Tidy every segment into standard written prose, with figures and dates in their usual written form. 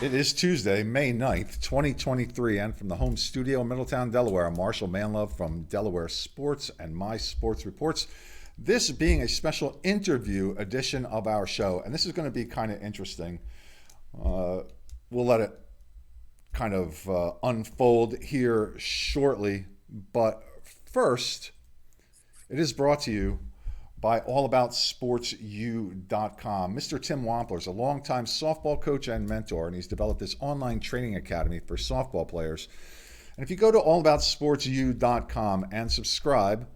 It is Tuesday, May 9th, 2023, and from the home studio in Middletown, Delaware, I'm Marshal Manlove from Delaware Sports and My Sports Reports. This being a special interview edition of our show, and this is going to be kind of interesting. We'll let it kind of unfold here shortly, but first, it is brought to you by allaboutsportsu.com. Mr. Tim Wampler is a longtime softball coach and mentor, and he's developed this online training academy for softball players. And if you go to allaboutsportsu.com and subscribe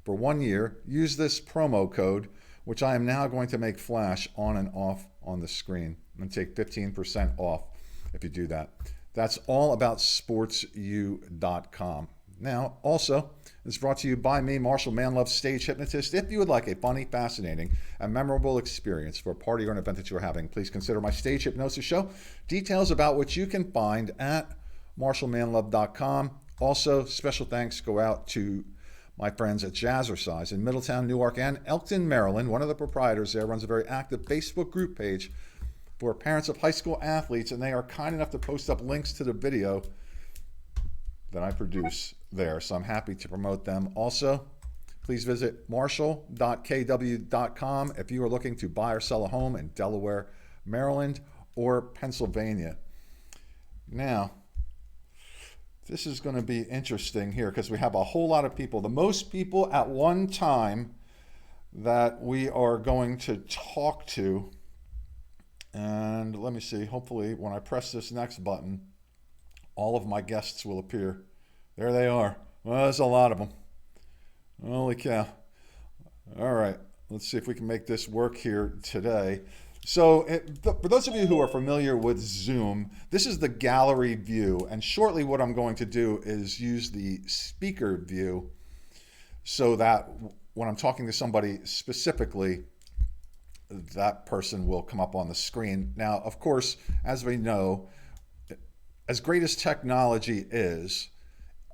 for 1 year, use this promo code, which I am now going to make flash on and off on the screen, and take 15% off if you do that. That's allaboutsportsu.com. Now, also, it's brought to you by me, Marshal Manlove, stage hypnotist. If you would like a funny, fascinating, and memorable experience for a party or an event that you're having, please consider my stage hypnosis show. Details about which you can find at marshalmanlove.com. Also, special thanks go out to my friends at Jazzercise in Middletown, Newark, and Elkton, Maryland. One of the proprietors there runs a very active Facebook group page for parents of high school athletes, and they are kind enough to post up links to the video that I produce there, so I'm happy to promote them. Also, please visit marshall.kw.com if you are looking to buy or sell a home in Delaware, Maryland, or Pennsylvania. Now, this is going to be interesting here because we have a whole lot of people, the most people at one time that we are going to talk to. And let me see, hopefully when I press this next button, all of my guests will appear. There they are. Well, there's a lot of them. Holy cow. All right, let's see if we can make this work here today. So for those of you who are familiar with Zoom, this is the gallery view. And shortly what I'm going to do is use the speaker view so that when I'm talking to somebody specifically, that person will come up on the screen. Now, of course, as we know, as great as technology is,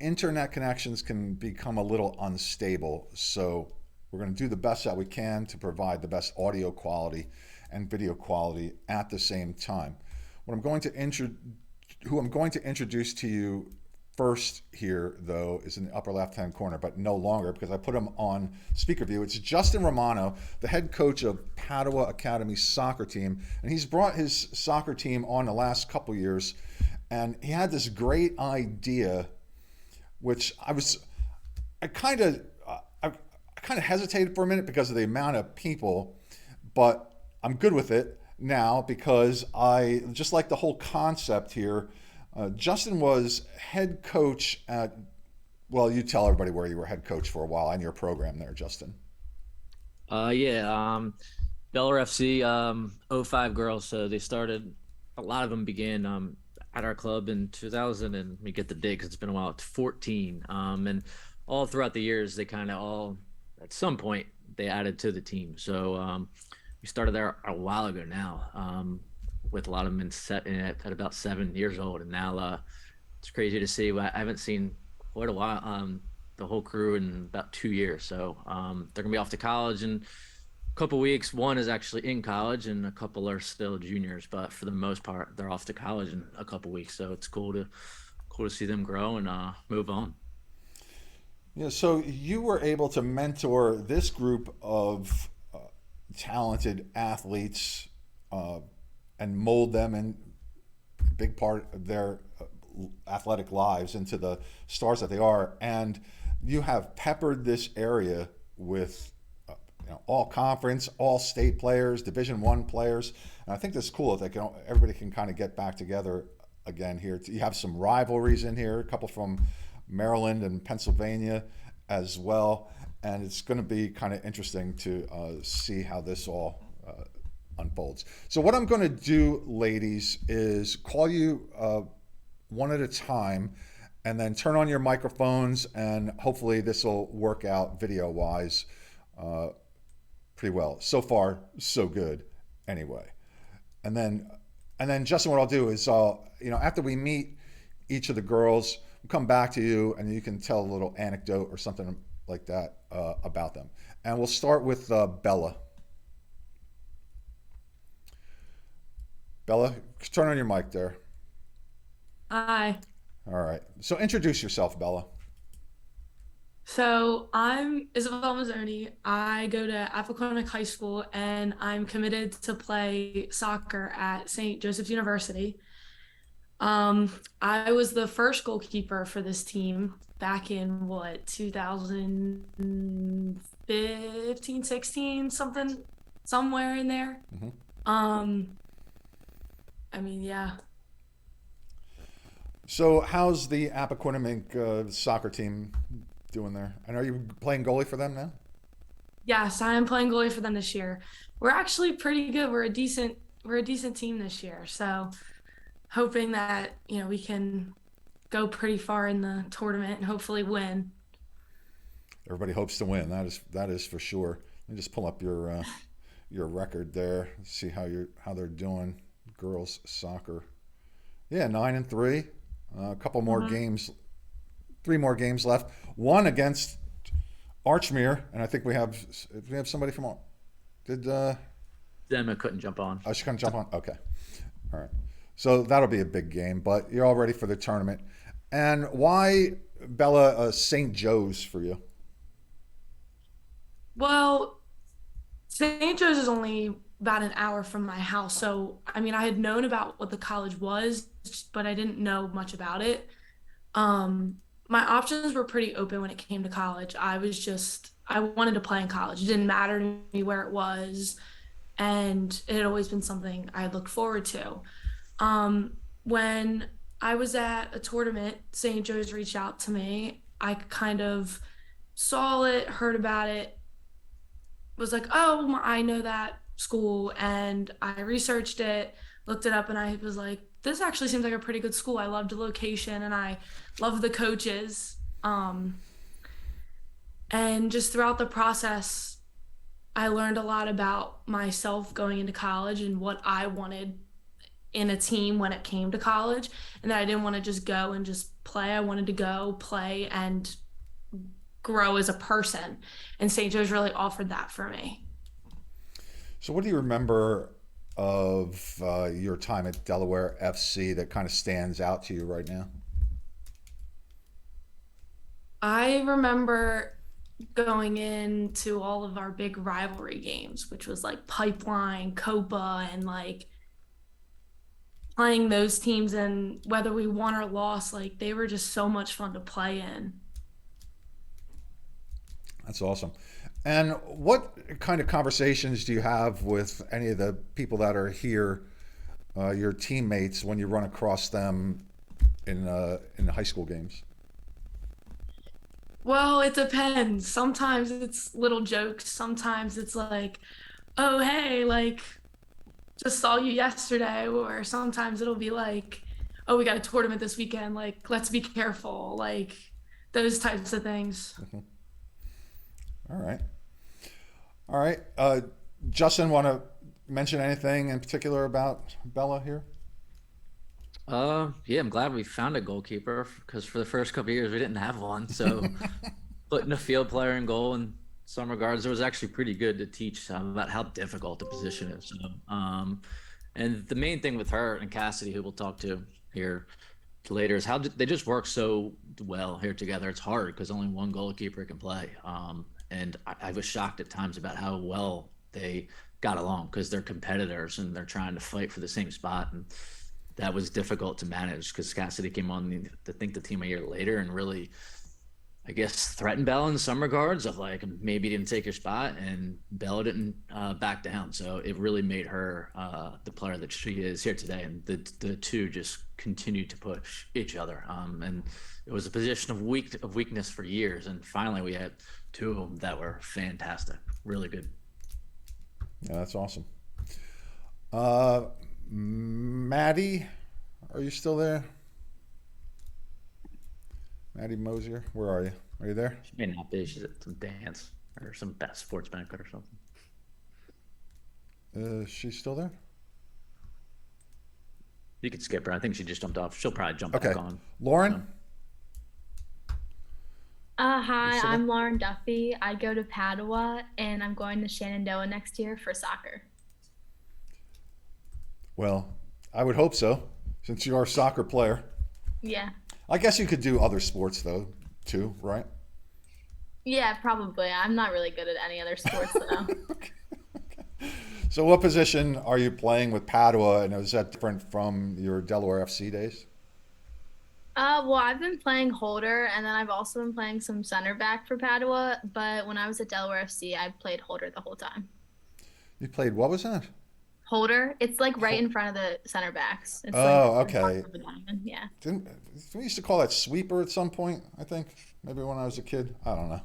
internet connections can become a little unstable. So we're going to do the best that we can to provide the best audio quality and video quality at the same time. Who I'm going to introduce to you first here, though, is in the upper left-hand corner, but no longer because I put him on speaker view. It's Justin Romano, the head coach of Padua Academy soccer team, and he's brought his soccer team on the last couple years. And he had this great idea, which I kind of hesitated for a minute because of the amount of people, but I'm good with it now because I just like the whole concept here. Justin was head coach at, well, you tell everybody where you were head coach for a while and your program there, Justin. Delaware FC, '05 girls. So they started, a lot of them began at our club in 2000, and we get the date because it's been a while, it's 14. And all throughout the years, they kind of all, at some point, they added to the team. So we started there a while ago now, with a lot of them at about 7 years old. And now it's crazy to see. I haven't seen quite a while, the whole crew in about 2 years. So they're going to be off to college in a couple weeks. One is actually in college and a couple are still juniors, but for the most part, they're off to college in a couple weeks. So it's cool to see them grow and move on. Yeah, so you were able to mentor this group of talented athletes and mold them in a big part of their athletic lives into the stars that they are. And you have peppered this area with all conference, all state players, Division I players. And I think that's cool that everybody can kind of get back together again here. You have some rivalries in here, a couple from Maryland and Pennsylvania as well. And it's going to be kind of interesting to see how this all unfolds. So what I'm going to do, ladies, is call you one at a time and then turn on your microphones, and hopefully this will work out video-wise pretty well. So far, so good anyway. And then Justin, what I'll do is after we meet each of the girls, we'll come back to you and you can tell a little anecdote or something like that about them. And we'll start with Bella. Bella, turn on your mic there. Hi. All right. So introduce yourself, Bella. So I'm Isabel Mazzone. I go to Appoquinimink High School and I'm committed to play soccer at St. Joseph's University. I was the first goalkeeper for this team back in 2015, 16, something, somewhere in there. Mm-hmm. Um, yeah. So how's the Appoquinimink soccer team doing there? And are you playing goalie for them now? Yes, I am playing goalie for them this year. We're actually pretty good. We're a decent team this year. So hoping that, we can go pretty far in the tournament and hopefully win. Everybody hopes to win. That is for sure. Let me just pull up your record there. See how they're doing. Girls soccer. Yeah, 9-3. A couple more games. 3 more games left. One against Archmere, and I think we have somebody from. Did Emma couldn't jump on. Oh, she couldn't jump on. Okay, all right. So that'll be a big game, but you're all ready for the tournament. And why, Bella, St. Joe's for you? Well, St. Joe's is only about an hour from my house. So, I had known about what the college was, but I didn't know much about it. My options were pretty open when it came to college. I wanted to play in college. It didn't matter to me where it was. And it had always been something I had looked forward to. When I was at a tournament, St. Joe's reached out to me. I kind of saw it, heard about it, was like, oh, I know that school. And I researched it, looked it up, and I was like, this actually seems like a pretty good school. I loved the location and I loved the coaches. And just throughout the process, I learned a lot about myself going into college and what I wanted in a team when it came to college, and that I didn't want to just go and just play. I wanted to go play and grow as a person. And St. Joe's really offered that for me. So what do you remember of your time at Delaware FC that kind of stands out to you right now? I remember going into all of our big rivalry games, which was like Pipeline, Copa, and like playing those teams, and whether we won or lost, like they were just so much fun to play in. That's awesome. And what kind of conversations do you have with any of the people that are here, your teammates, when you run across them in the high school games? Well, it depends. Sometimes it's little jokes. Sometimes it's like, oh, hey, like, just saw you yesterday. Or sometimes it'll be like, oh, we got a tournament this weekend. Like, let's be careful. Like, those types of things. Mm-hmm. All right. Justin, want to mention anything in particular about Bella here? Yeah, I'm glad we found a goalkeeper because for the first couple of years we didn't have one. So putting a field player in goal in some regards, it was actually pretty good to teach about how difficult the position is. So, and the main thing with her and Cassidy, who we'll talk to here later, is how they just work so well here together. It's hard because only one goalkeeper can play. And I was shocked at times about how well they got along because they're competitors and they're trying to fight for the same spot. And that was difficult to manage because Cassidy came on to think the team a year later and really, I guess, threatened Bella in some regards of like maybe didn't take your spot, and Bella didn't back down. So it really made her the player that she is here today. And the two just continued to push each other. And it was a position of weakness for years. And finally we had two of them that were fantastic, really good. Yeah, that's awesome. Maddie, are you still there? Maddie Mosier, where are you? Are you there? She may not be. She's at some dance or some best sports banquet or something. Is she still there? You could skip her. I think she just jumped off. She'll probably jump Okay. back on. Lauren? Hi, I'm Lauren Duffy. I go to Padua, and I'm going to Shenandoah next year for soccer. Well, I would hope so, since you are a soccer player. Yeah. I guess you could do other sports though, too, right? Yeah, probably. I'm not really good at any other sports though. So what position are you playing with Padua, and is that different from your Delaware FC days? Well, I've been playing holder, and then I've also been playing some center back for Padua. But when I was at Delaware FC, I played holder the whole time. You played, what was that? Holder, it's like right in front of the center backs. It's like Oh, on top okay. of the diamond. Yeah. Didn't we used to call that sweeper at some point, I think? Maybe when I was a kid. I don't know.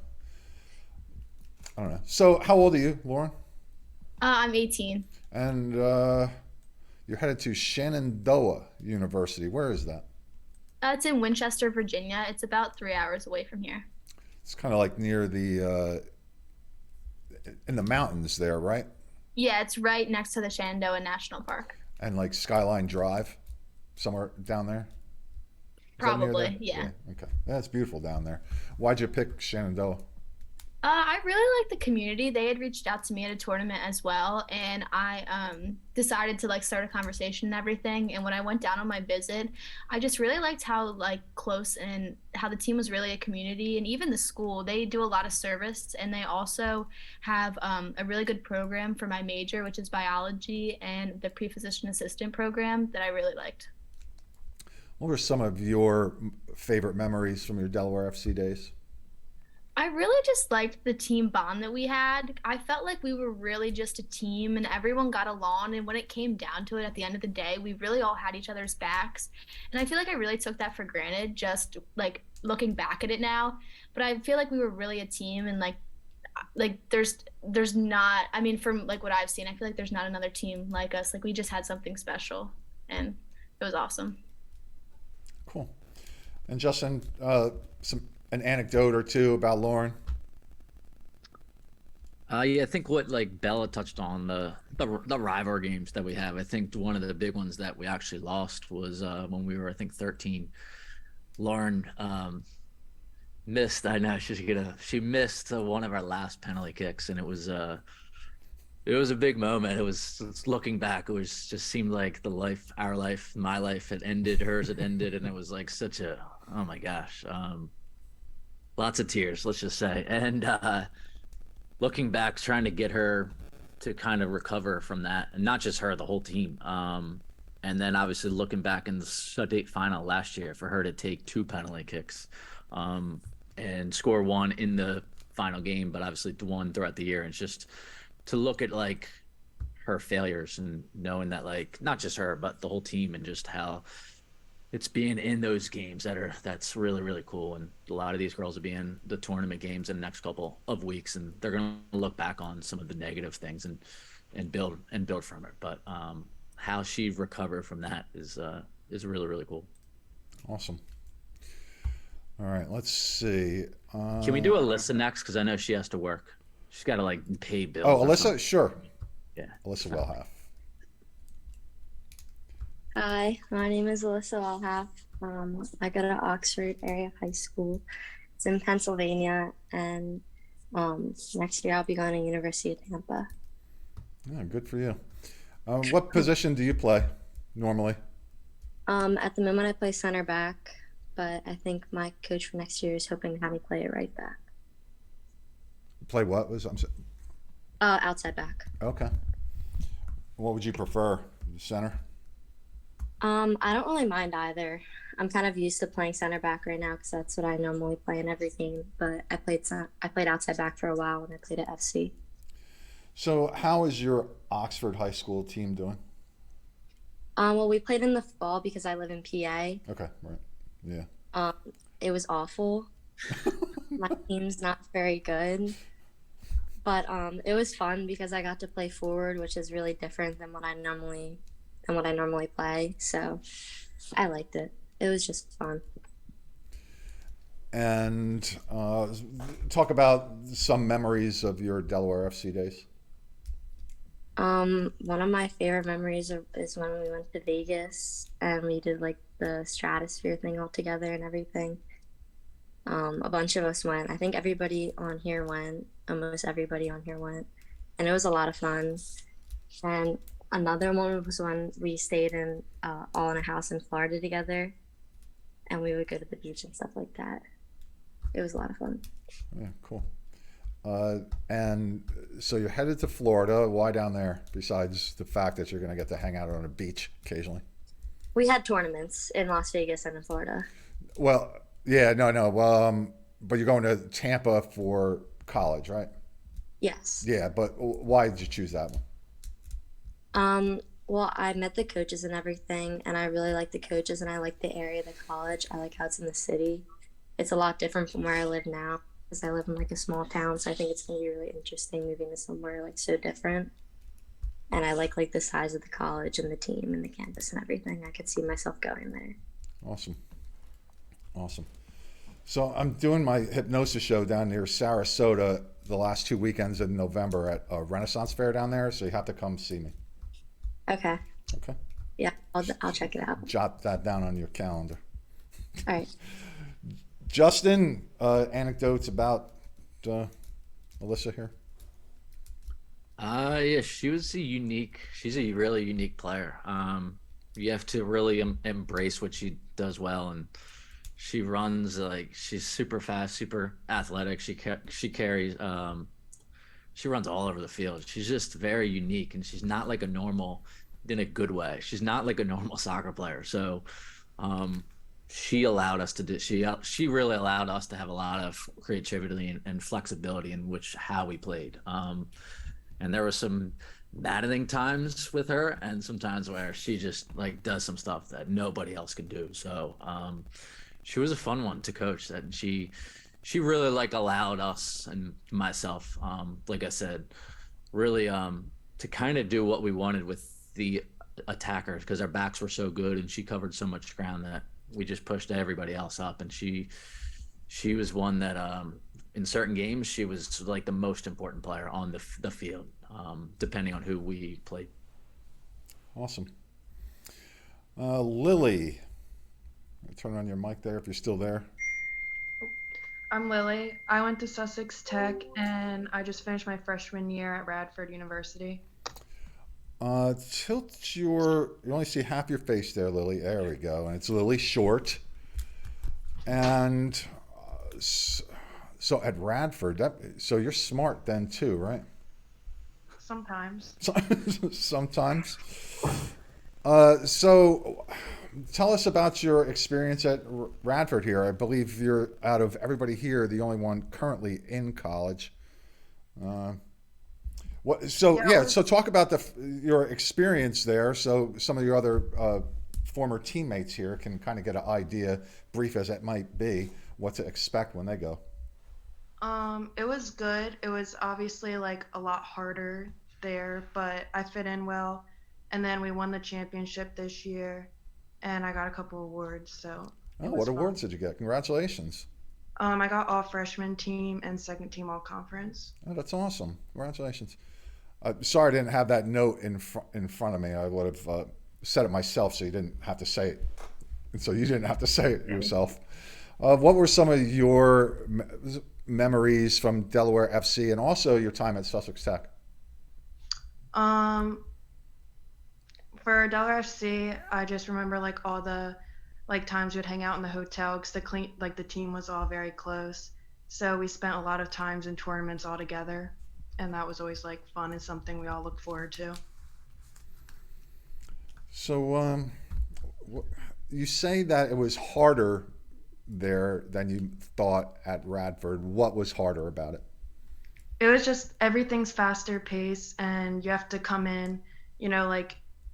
I don't know. So how old are you, Lauren? I'm 18. And you're headed to Shenandoah University. Where is that? It's in Winchester, Virginia. It's about 3 hours away from here. It's kind of like near the in the mountains there, right? Yeah, it's right next to the Shenandoah National Park. And like Skyline Drive, somewhere down there. Is that near Probably, there? yeah. Okay. That's beautiful down there. Why'd you pick Shenandoah? I really like the community. They had reached out to me at a tournament as well, and I decided to like start a conversation and everything. And when I went down on my visit, I just really liked how like close and how the team was really a community, and even the school. They do a lot of service, and they also have a really good program for my major, which is biology, and the pre-physician assistant program that I really liked. What were some of your favorite memories from your Delaware FC days? I really just liked the team bond that we had. I felt like we were really just a team and everyone got along. And when it came down to it at the end of the day, we really all had each other's backs. And I feel like I really took that for granted, just like looking back at it now. But I feel like we were really a team, and like there's not, I mean, from like what I've seen, I feel like there's not another team like us. Like we just had something special, and it was awesome. Cool. And Justin, an anecdote or two about Lauren? Yeah, I think what like Bella touched on the rival games that we have. I think one of the big ones that we actually lost was when we were, I think, 13. Lauren missed. I know she missed one of our last penalty kicks, and it was a big moment. It was, looking back, it was just seemed like our life, my life had ended, hers had ended, and it was like such a, oh my gosh. Lots of tears, let's just say. And looking back, trying to get her to kind of recover from that, and not just her, the whole team. And then obviously looking back in the state final last year for her to take 2 penalty kicks and score 1 in the final game, but obviously 1 throughout the year. And it's just to look at like her failures and knowing that like not just her, but the whole team, and just how it's being in those games that's really, really cool. And a lot of these girls will be in the tournament games in the next couple of weeks, and they're going to look back on some of the negative things and build from it. But how she recovered from that is really, really cool. Awesome. All right, let's see. Can we do Alyssa next? Because I know she has to work. She's got to like pay bills. Oh, Alyssa, sure. Yeah. Alyssa Welhaf. Hi, my name is Alyssa Welhaf. I go to Oxford Area High School. It's in Pennsylvania, and next year I'll be going to University of Tampa. Yeah, good for you. What position do you play normally? At the moment I play center back, but I think my coach for next year is hoping to have me play it right back. Play what? Outside back. Okay. What would you prefer? Center? I don't really mind either. I'm kind of used to playing center back right now because that's what I normally play in every game. But I played outside back for a while when I played at FC. So how is your Oxford High School team doing? Well, we played in the fall because I live in PA. Okay, right. Yeah. It was awful. My team's not very good. But it was fun because I got to play forward, which is really different than what I normally play. So I liked it. It was just fun. And talk about some memories of your Delaware FC days. One of my favorite memories is when we went to Vegas and we did like the stratosphere thing all together and everything. A bunch of us went. I think everybody on here went. Almost everybody on here went. And it was a lot of fun. And Another one was when we stayed all in a house in Florida together, and we would go to the beach and stuff like that. It was a lot of fun. Yeah, cool. And so you're headed to Florida. Why down there, besides the fact that you're going to get to hang out on a beach occasionally? We had tournaments in Las Vegas and in Florida. Well, yeah, no. But you're going to Tampa for college, right? Yes. Yeah, but why did you choose that one? Well, I met the coaches and everything, and I really like the coaches, and I like the area of the college. I like how it's in the city. It's a lot different from where I live now, because I live in like a small town, so I think it's going to be really interesting moving to somewhere like so different. And I like the size of the college and the team and the campus and everything. I could see myself going there. Awesome. So I'm doing my hypnosis show down near Sarasota the last 2 weekends in November at a Renaissance Fair down there, so you have to come see me. Okay. Okay. Yeah, I'll check it out. Jot that down on your calendar. All right. Justin, anecdotes about Alyssa here? Yeah, she's a really unique player. You have to really embrace what she does well, and she runs she's super fast, super athletic. She carries, she runs all over the field. She's just very unique, and she's not like a normal, in a good way. She's not like a normal soccer player. So, she allowed us to do. She really allowed us to have a lot of creativity and flexibility in how we played. And there was some maddening times with her, and some times where she just does some stuff that nobody else can do. So she was a fun one to coach. That she really allowed us and myself, like I said, really to kind of do what we wanted with the attackers, because our backs were so good and she covered so much ground that we just pushed everybody else up. And she was one that in certain games, she was the most important player on the field, depending on who we played. Awesome. Lilly, turn on your mic there if you're still there. I'm Lilly. I went to Sussex Tech, and I just finished my freshman year at Radford University. Tilt you only see half your face there, Lilly. There we go. And it's Lilly Short. And so at Radford, so you're smart then too, right? Sometimes. Sometimes. So tell us about your experience at Radford here. I believe you're, out of everybody here, the only one currently in college. So talk about your experience there, so some of your other former teammates here can kind of get an idea, brief as it might be, what to expect when they go. It was good. It was obviously a lot harder there, but I fit in well. And then we won the championship this year, and I got a couple awards. So what awards did you get? Congratulations. I got all freshman team and second team all conference. Oh, that's awesome. Congratulations. Sorry I didn't have that note in front of me. I would have said it myself, so you didn't have to say it. And so you didn't have to say it yourself. What were some of your memories from Delaware FC and also your time at Sussex Tech? For Delaware FC, I just remember all the times we'd hang out in the hotel, because the team was all very close. So we spent a lot of times in tournaments all together, and that was always fun and something we all look forward to. So you say that it was harder there than you thought at Radford. What was harder about it? It was just everything's faster paced, and you have to come in,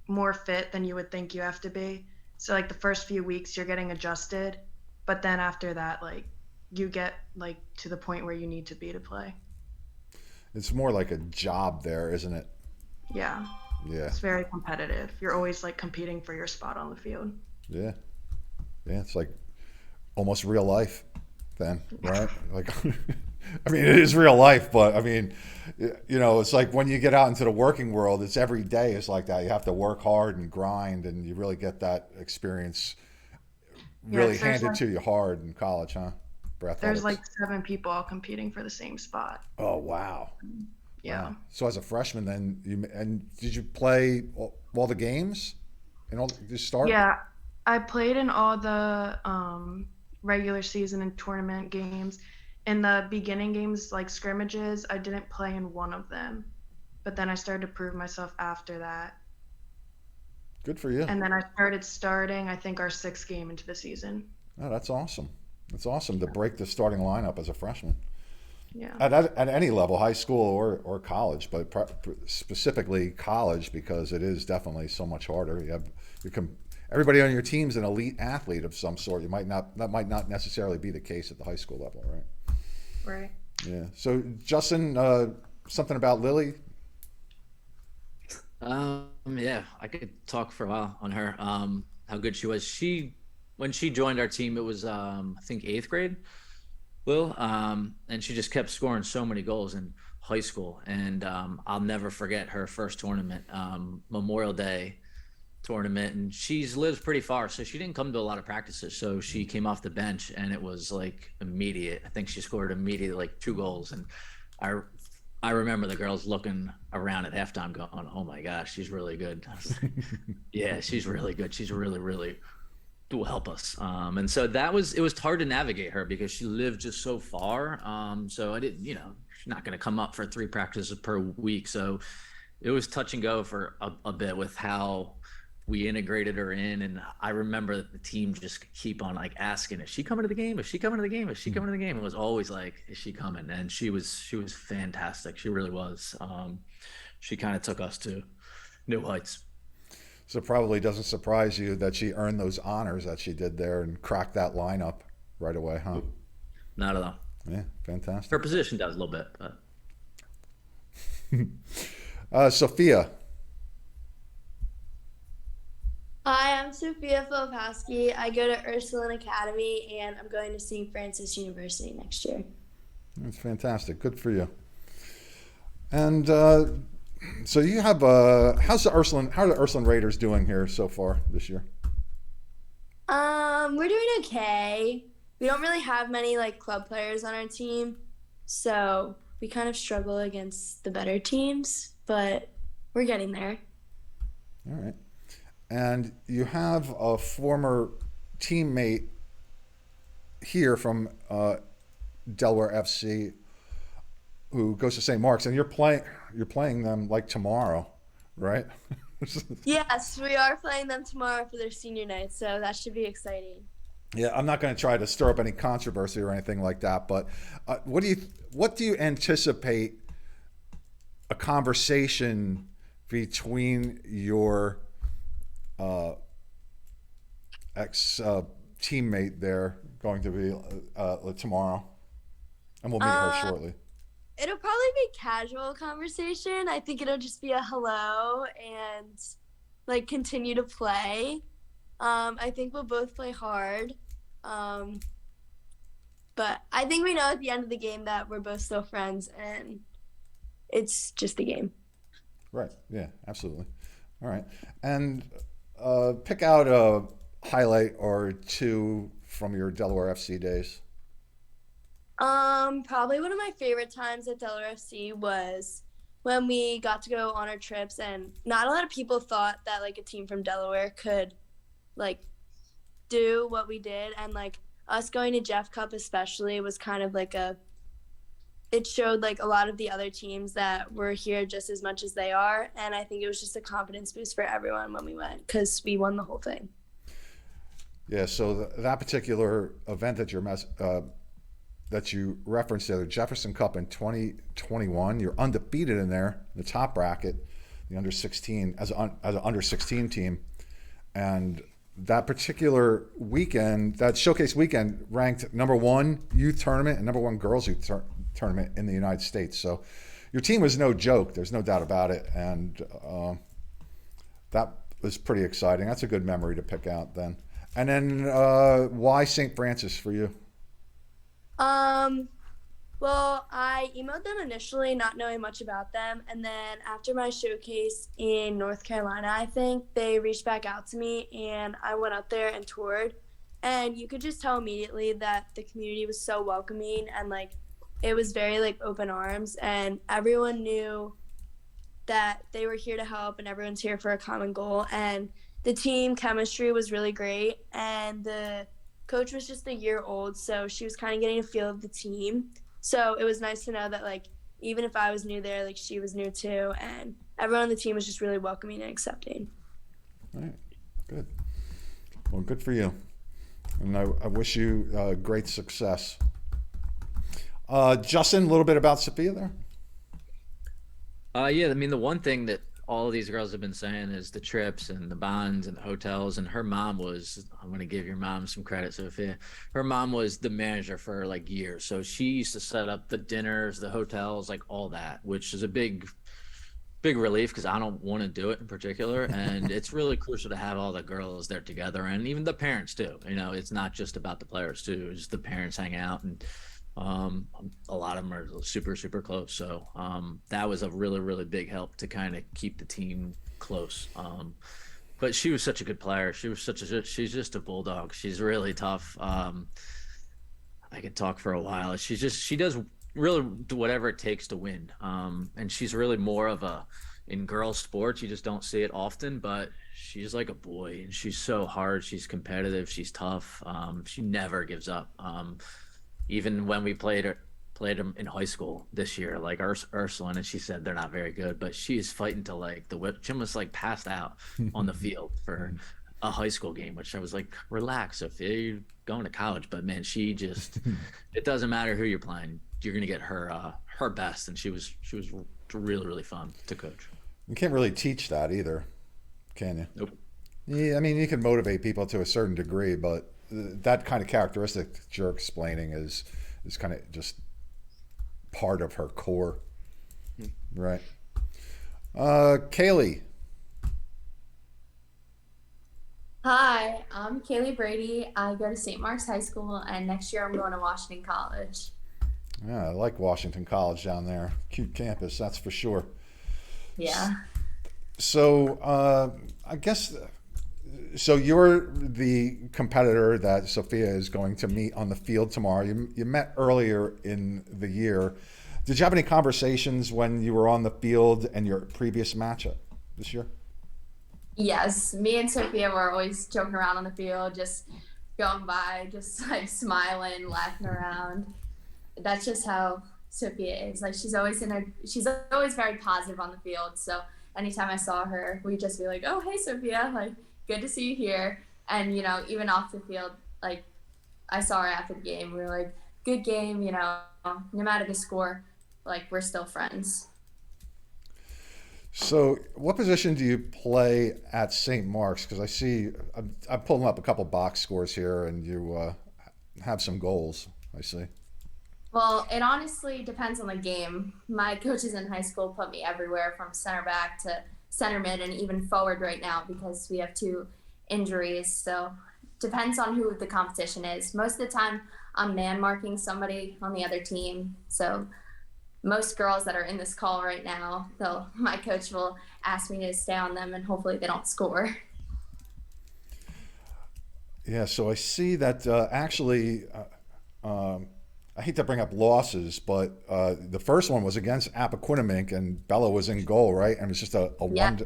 more fit than you would think you have to be. So the first few weeks you're getting adjusted, but then after that, you get to the point where you need to be to play. It's more like a job there, isn't it? Yeah. Yeah. It's very competitive. You're always competing for your spot on the field. Yeah. Yeah, it's almost real life then, right? I mean, it is real life, but I mean, it's when you get out into the working world, it's every day is like that. You have to work hard and grind, and you really get that experience really handed to you hard in college, huh? There's 7 people all competing for the same spot. Oh, wow. Yeah. Wow. So as a freshman, then did you play all the games? And all did you start? Yeah, I played in all the regular season and tournament games. In the beginning games, like scrimmages, I didn't play in one of them. But then I started to prove myself after that. Good for you. And then I starting, I think, our 6th game into the season. Oh, that's awesome. It's awesome to break the starting lineup as a freshman. Yeah. At any level, high school or college, but specifically college, because it is definitely so much harder. Everybody on your team's an elite athlete of some sort. That might not necessarily be the case at the high school level, right? Right. Yeah. So Justin, something about Lilly? Yeah, I could talk for a while on her. How good she was. When she joined our team, it was I think 8th grade. Lil, and she just kept scoring so many goals in high school. And I'll never forget her first tournament, Memorial Day tournament. And she lives pretty far, so she didn't come to a lot of practices. So she came off the bench, and it was like immediate. I think she scored immediately, like 2 goals. And I remember the girls looking around at halftime going, "Oh my gosh, she's really good." I was like, yeah, she's really good. She's really, really will help us. And so it was hard to navigate her because she lived just so far. So I didn't, she's not going to come up for 3 practices per week. So it was touch and go for a bit with how we integrated her in. And I remember that the team just keep on like asking, is she coming to the game? Is she coming to the game? Is she coming to the game? It was always like, is she coming? And she was fantastic. She really was. She kind of took us to new heights. So it probably doesn't surprise you that she earned those honors that she did there and cracked that lineup right away, huh? Not at all. Yeah, fantastic. Her position does a little bit, but. Sophia. Hi, I'm Sophia Filipowski. I go to Ursuline Academy, and I'm going to St. Francis University next year. That's fantastic. Good for you. And so you have how are the Ursuline Raiders doing here so far this year? We're doing okay. We don't really have many club players on our team, so we kind of struggle against the better teams, but we're getting there. All right. And you have a former teammate here from Delaware FC who goes to St. Mark's, and you're playing them like tomorrow, right? Yes, we are playing them tomorrow for their senior night, so that should be exciting. Yeah, I'm not going to try to stir up any controversy or anything like that, but what do you anticipate a conversation between your ex teammate there going to be tomorrow? And we'll meet her shortly. It'll probably be casual conversation. I think it'll just be a hello and continue to play. I think we'll both play hard. But I think we know at the end of the game that we're both still friends and it's just a game. Right. Yeah, absolutely. All right. And pick out a highlight or 2 from your Delaware FC days. Probably one of my favorite times at Delaware FC was when we got to go on our trips, and not a lot of people thought that a team from Delaware could do what we did, and us going to Jeff Cup especially was kind of it showed a lot of the other teams that were here just as much as they are, and I think it was just a confidence boost for everyone when we went because we won the whole thing. Yeah, so that particular event that that you referenced there, the Jefferson Cup in 2021, you're undefeated in there, the top bracket, the under 16 as an under 16 team, and that particular weekend, that showcase weekend, ranked #1 youth tournament and #1 girls youth tournament in the United States. So your team was no joke. There's no doubt about it, and that was pretty exciting. That's a good memory to pick out then. And then why St. Francis for you? Well, I emailed them initially not knowing much about them, and then after my showcase in North Carolina, I think, they reached back out to me, and I went up there and toured, and you could just tell immediately that the community was so welcoming, and it was very like open arms, and everyone knew that they were here to help and everyone's here for a common goal. And the team chemistry was really great, and the coach was just a year old, so she was kind of getting a feel of the team. So it was nice to know that like even if I was new there, like she was new too, and everyone on the team was just really welcoming and accepting. All right, good. Well, good for you, and I wish you great success. Justin, a little bit about Sophia there. Yeah, I mean, the one thing that all of these girls have been saying is the trips and the bonds and the hotels. And her mom was, I'm going to give your mom some credit, Sophia. Her mom was the manager for like years. So she used to set up the dinners, the hotels, like all that, which is a big relief because I don't want to do it in particular. And it's really crucial to have all the girls there together, and even the parents too. You know, it's not just about the players too. It's the parents hang out, and a lot of them are super close, so that was a really big help to kind of keep the team close. But she was such a good player. She's just a bulldog. She's really tough. I could talk for a while. She does really whatever it takes to win, and she's really more of a, in girls sports you just don't see it often, but she's like a boy, and she's so hard. She's competitive, she's tough. She never gives up. Even when we played them in high school this year, like Ursula, and she said they're not very good, but she's fighting to like the whip. Jim was like passed out on the field for a high school game, which I was like, relax, Sophia, you're going to college. But man, she just, it doesn't matter who you're playing, you're gonna get her best, and she was really fun to coach. You can't really teach that either, can you? Nope. Yeah, I mean, you can motivate people to a certain degree, but that kind of characteristic that you're explaining is kind of just part of her core, right? Kaileigh. Hi, I'm Kaileigh Brady. I go to St. Mark's High School, and next year I'm going to Washington College. Yeah, I like Washington College down there. Cute campus, that's for sure. Yeah. So I guess, so you're the competitor that Sophia is going to meet on the field tomorrow. You met earlier in the year. Did you have any conversations when you were on the field and your previous matchup this year? Yes, me and Sophia were always joking around on the field, just going by, just like smiling, laughing around. That's just how Sophia is. Like she's always very positive on the field. So anytime I saw her, we'd just be like, "Oh, hey Sophia, like good to see you here." And you know, even off the field, like I saw her after the game, we were like, "Good game," you know, no matter the score, like we're still friends. So what position do you play at St. Mark's? Because I see, I'm pulling up a couple box scores here, and you have some goals, I see. Well, it honestly depends on the game. My coaches in high school put me everywhere from center back to center mid and even forward right now because we have 2 injuries. So depends on who the competition is. Most of the time I'm man marking somebody on the other team. So most girls that are in this call right now, my coach will ask me to stay on them and hopefully they don't score. Yeah, so I see that actually, I hate to bring up losses, but the first one was against Appoquinimink, and Bella was in goal, right? And it was just a Yeah.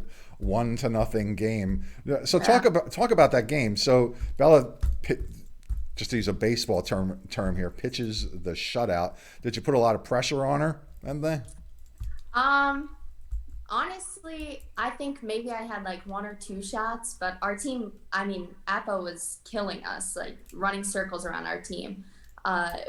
1-0 game. So talk about that game. So Bella, just to use a baseball term here, pitches the shutout. Did you put a lot of pressure on her and then? Honestly, I think maybe I had like 1 or 2 shots, but our team, I mean, Appo was killing us, like running circles around our team.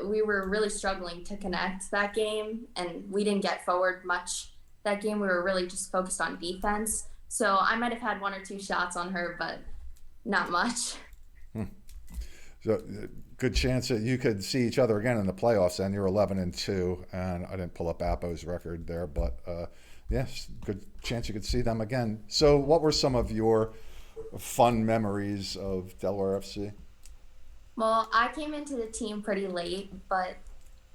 We were really struggling to connect that game, and we didn't get forward much that game. We were really just focused on defense. So I might have had 1 or 2 shots on her, but not much. So good chance that you could see each other again in the playoffs. And you're 11-2, and I didn't pull up Appo's record there, but yes, good chance you could see them again. So what were some of your fun memories of Delaware FC? Well, I came into the team pretty late, but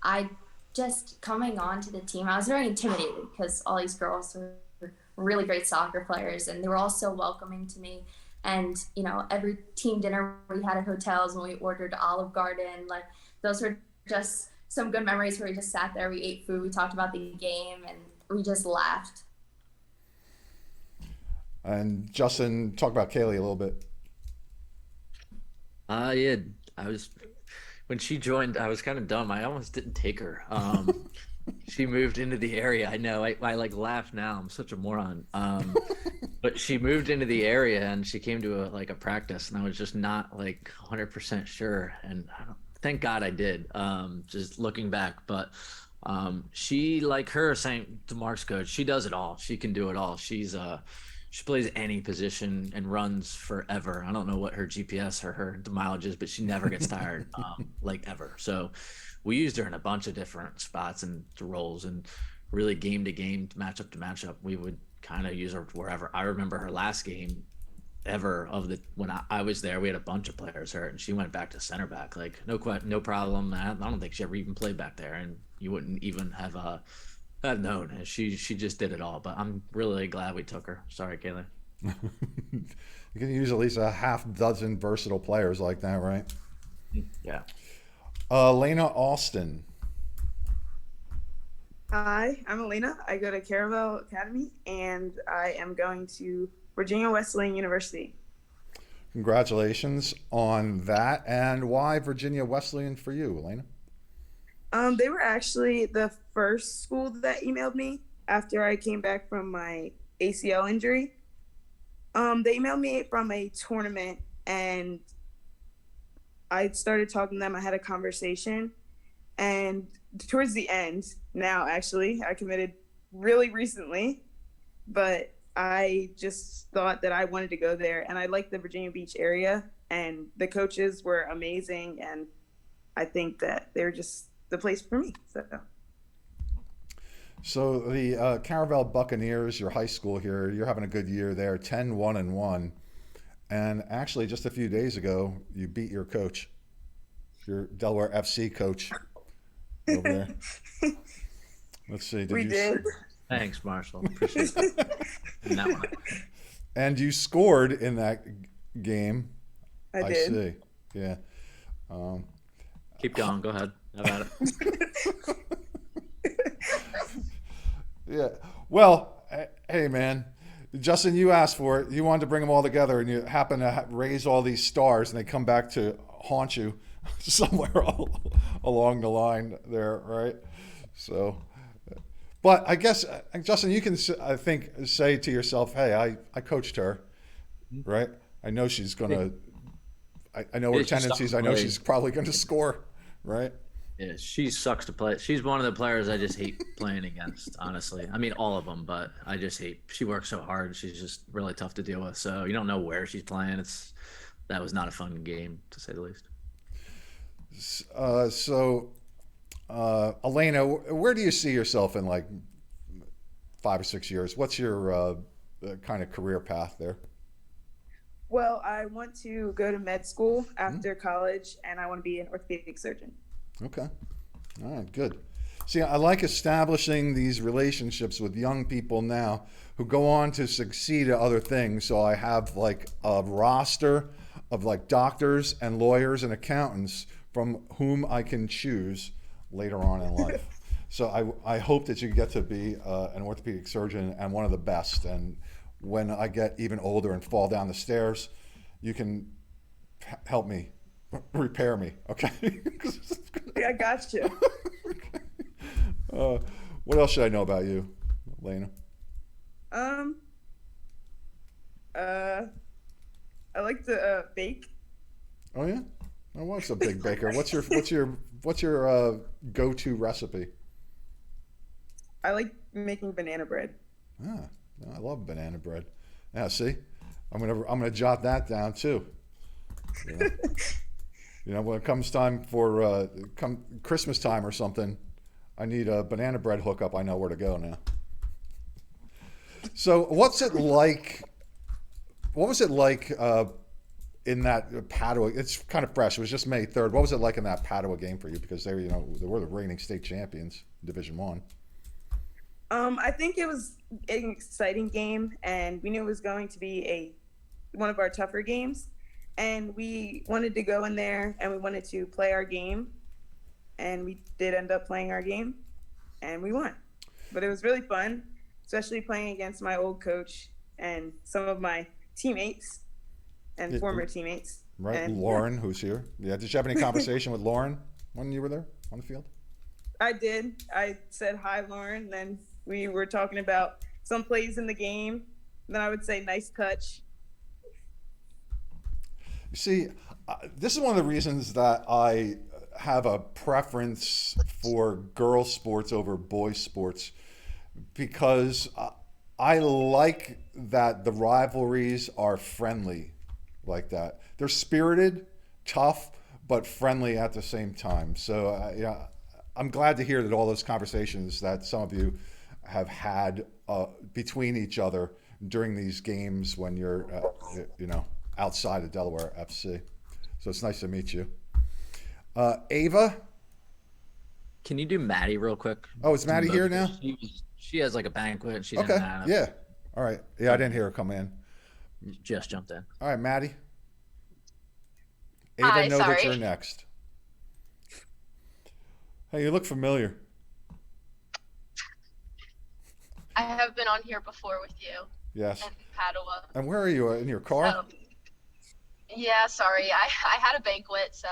I just coming on to the team, I was very intimidated because all these girls were really great soccer players and they were all so welcoming to me. And, you know, every team dinner we had at hotels when we ordered Olive Garden, like those were just some good memories where we just sat there, we ate food, we talked about the game, and we just laughed. And Justin, talk about Kaileigh a little bit. Yeah, when she joined, I was kind of dumb. I almost didn't take her. She moved into the area. I know. I like laugh now. I'm such a moron. But she moved into the area and she came to a practice, and I was just not like 100% sure. And thank God I did. Just looking back, but she, like her saying to Mark's coach, she does it all. She can do it all. She plays any position and runs forever. I don't know what her GPS or her mileage is, but she never gets tired, like ever. So we used her in a bunch of different spots and roles, and really game to game, matchup to matchup. We would kind of use her wherever. I remember her last game ever when I was there, we had a bunch of players hurt, and she went back to center back. Like no problem. I don't think she ever even played back there, and you wouldn't even have known. She just did it all. But I'm really glad we took her. Sorry, Kaileigh. You can use at least a half dozen versatile players like that, right? Yeah. Alaina Alston. Hi, I'm Alaina. I go to Padua Academy, and I am going to Virginia Wesleyan University. Congratulations on that. And why Virginia Wesleyan for you, Alaina? They were actually the first school that emailed me after I came back from my ACL injury. They emailed me from a tournament, and I started talking to them. I had a conversation, and towards the end, now actually, I committed really recently, but I just thought that I wanted to go there, and I liked the Virginia Beach area, and the coaches were amazing, and I think that they're just the place for me. So the Caravel Buccaneers, your high school here, you're having a good year there, 10-1-1. And actually, just a few days ago, you beat your coach, your Delaware FC coach over there. Let's see. We did. Thanks, Marshall. Appreciate that one. And you scored in that game. I did. See. Yeah. Keep going. Go ahead. How about it? Yeah. Well, hey, man. Justin, you asked for it. You wanted to bring them all together, and you happen to raise all these stars, and they come back to haunt you somewhere along the line there, right? So, but I guess, Justin, you can, I think, say to yourself, hey, I coached her, right? I know she's going to, I know her tendencies. I know she's probably going to score, right? Yeah, she sucks to play. She's one of the players I just hate playing against, honestly. I mean, all of them, but I just hate. She works so hard. She's just really tough to deal with. So you don't know where she's playing. That was not a fun game, to say the least. Alaina, where do you see yourself in like 5 or 6 years? What's your kind of career path there? Well, I want to go to med school after college, and I want to be an orthopedic surgeon. Okay. All right, good. See, I like establishing these relationships with young people now who go on to succeed at other things. So I have like a roster of like doctors and lawyers and accountants from whom I can choose later on in life. So I hope that you get to be an orthopedic surgeon and one of the best. And when I get even older and fall down the stairs, you can help me. Repair me, okay? Yeah, I got you. What else should I know about you, Alaina? I like to bake. Oh yeah, I was a big baker. What's your go-to recipe? I like making banana bread. Ah, I love banana bread. Yeah, see, I'm gonna jot that down too. Yeah. You know, when it comes time for Christmas time or something, I need a banana bread hookup. I know where to go now. So, what's it like? What was it like in that Padua? It's kind of fresh. It was just May 3rd. What was it like in that Padua game for you? Because they were the reigning state champions, Division I. I think it was an exciting game, and we knew it was going to be one of our tougher games. And we wanted to go in there and we wanted to play our game. and we did end up playing our game, and we won. But it was really fun, especially playing against my old coach and some of my teammates and former teammates. Right, and, Lauren, who's here. Yeah, did you have any conversation with Lauren when you were there on the field? I did. I said hi, Lauren. Then we were talking about some plays in the game. Then I would say nice touch. You see, this is one of the reasons that I have a preference for girls' sports over boys' sports, because I like that the rivalries are friendly like that. They're spirited, tough, but friendly at the same time. So, yeah, I'm glad to hear that all those conversations that some of you have had between each other during these games when you're, outside of Delaware FC. So it's nice to meet you. Ava? Can you do Maddie real quick? Oh, is Maddie here now? She has like a banquet. She's okay. in that. Yeah. All right. Yeah, I didn't hear her come in. Just jumped in. All right, Maddie. Ava, Hi, know that sorry. you're next. Hey, you look familiar. I have been on here before with you Yes. in Padua. And where are you? In your car? So, yeah, sorry. I had a banquet, so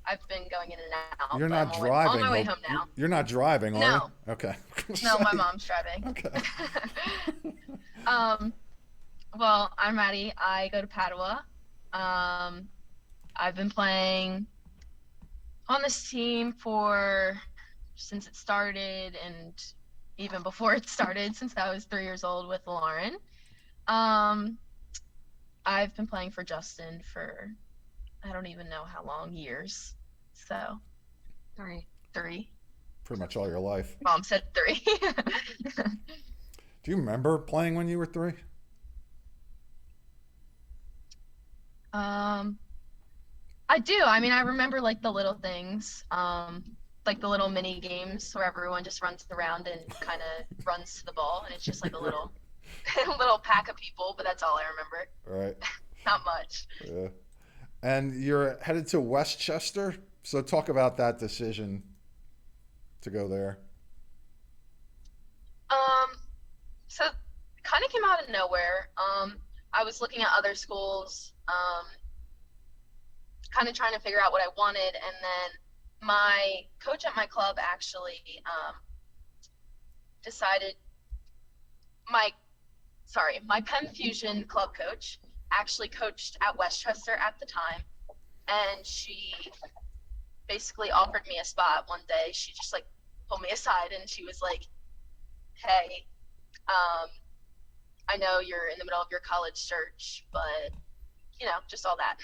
I've been going in and out. You're but not I'm driving. on my way home now. You're not driving, are No. you? Okay. No, my mom's driving. Okay. Well, I'm Maddie. I go to Padua. I've been playing on this team since it started, and even before it started, since I was 3 years old with Lauren. I've been playing for Justin for, I don't even know how long, years. So, 3. Pretty much all your life. Mom said 3. Do you remember playing when you were 3? I do. I mean, I remember like the little things, like the little mini games where everyone just runs around and kind of runs to the ball, and it's just like a little, little pack of people. But that's all I remember. Right. Not much. Yeah. And you're headed to Westchester. So talk about that decision to go there. So it kind of came out of nowhere. I was looking at other schools, kind of trying to figure out what I wanted, and then my coach at my club actually decided my Penn Fusion club coach actually coached at Westchester at the time, and she basically offered me a spot one day. She just like pulled me aside and she was like, hey, I know you're in the middle of your college search, but just all that.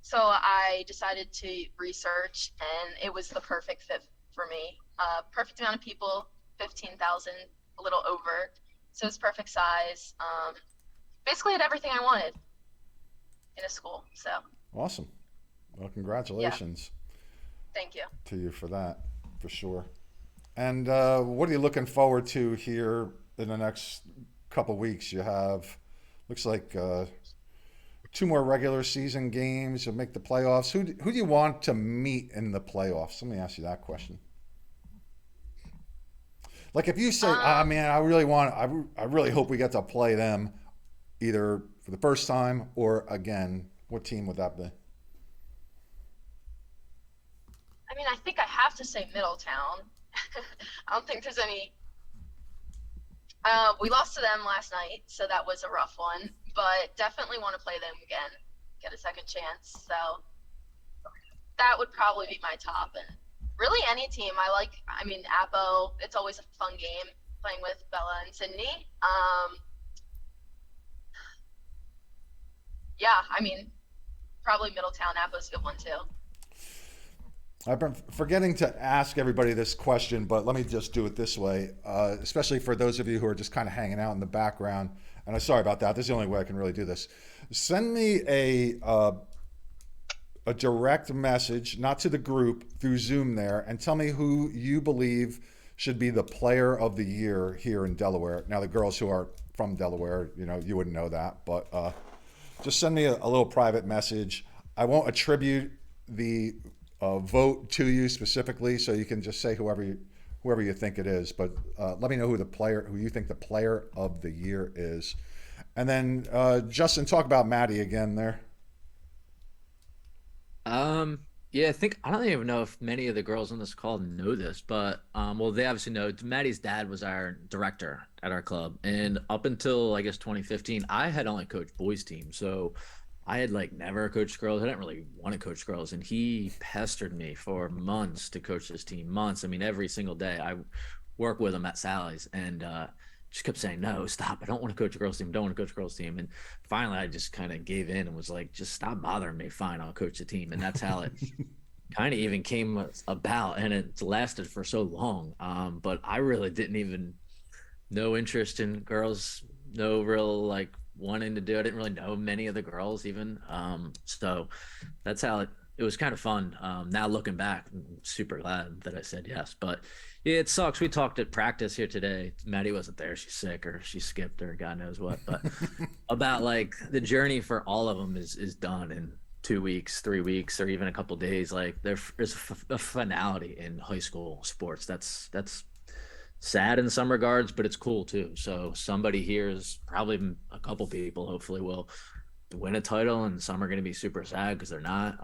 So I decided to research, and it was the perfect fit for me. Perfect amount of people, 15,000, a little over. So it's perfect size. Basically had everything I wanted in a school. So Awesome. Well, congratulations. Thank you. To you for that, for sure. And what are you looking forward to here in the next couple weeks? You have, looks like 2 more regular season games. You'll make the playoffs. Who do you want to meet in the playoffs? Let me ask you that question. Like if you say, man, I really hope we get to play them either for the first time or again, what team would that be? I mean, I think I have to say Middletown. I don't think there's any. We lost to them last night, so that was a rough one. But definitely want to play them again, get a second chance. So that would probably be my top. And really any team I like. I mean, Apo, it's always a fun game playing with Bella and Sydney. Yeah, I mean, probably Middletown. Apo's a good one too. I've been forgetting to ask everybody this question, but let me just do it this way, especially for those of you who are just kind of hanging out in the background. And I'm sorry about that. This is the only way I can really do this. Send me a direct message, not to the group, through Zoom there, and tell me who you believe should be the player of the year here in Delaware. Now, the girls who are from Delaware, you wouldn't know that, but just send me a little private message. I won't attribute the vote to you specifically, so you can just say whoever you think it is. But let me know who you think the player of the year is. And then Justin, talk about Maddie again there. Yeah, I don't even know if many of the girls on this call know this, but well, they obviously know. Maddie's dad was our director at our club, and up until I guess 2015, I had only coached boys teams, so I had like never coached girls. I didn't really want to coach girls, and he pestered me for months to coach this team. Months. I mean, every single day. I work with him at Sally's, and just kept saying, no, stop. I don't want to coach a girls team. Don't want to coach a girls team. And finally, I just kind of gave in and was like, just stop bothering me. Fine, I'll coach the team. And that's how it kind of even came about. And it lasted for so long. But I really didn't even no interest in girls, no real like wanting to do it. I didn't really know many of the girls even. So that's how it was kind of fun. Now looking back, I'm super glad that I said yes. But yeah, it sucks. We talked at practice here today. Maddie wasn't there. She's sick or she skipped or God knows what. But about like the journey for all of them is done in 2 weeks, 3 weeks, or even a couple of days. Like there's a finality in high school sports. That's sad in some regards, but it's cool too. So somebody here is probably a couple people hopefully will win a title, and some are going to be super sad because they're not.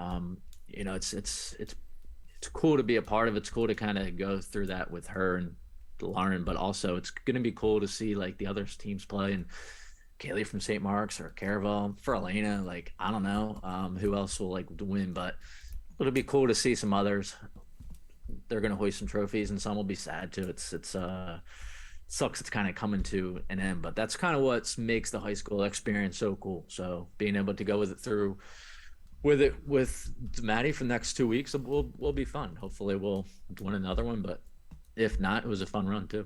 It's cool to be a part of. It's cool to kind of go through that with her and Lauren, but also it's going to be cool to see like the other teams play, and Kaileigh from St. Mark's or Caravel for Alaina. Like, I don't know who else will like win, but it'll be cool to see some others. They're going to hoist some trophies, and some will be sad too. It sucks it's kind of coming to an end, but that's kind of what makes the high school experience so cool. So being able to go with Maddie for the next 2 weeks will be fun. Hopefully we'll win another one, but if not, it was a fun run too.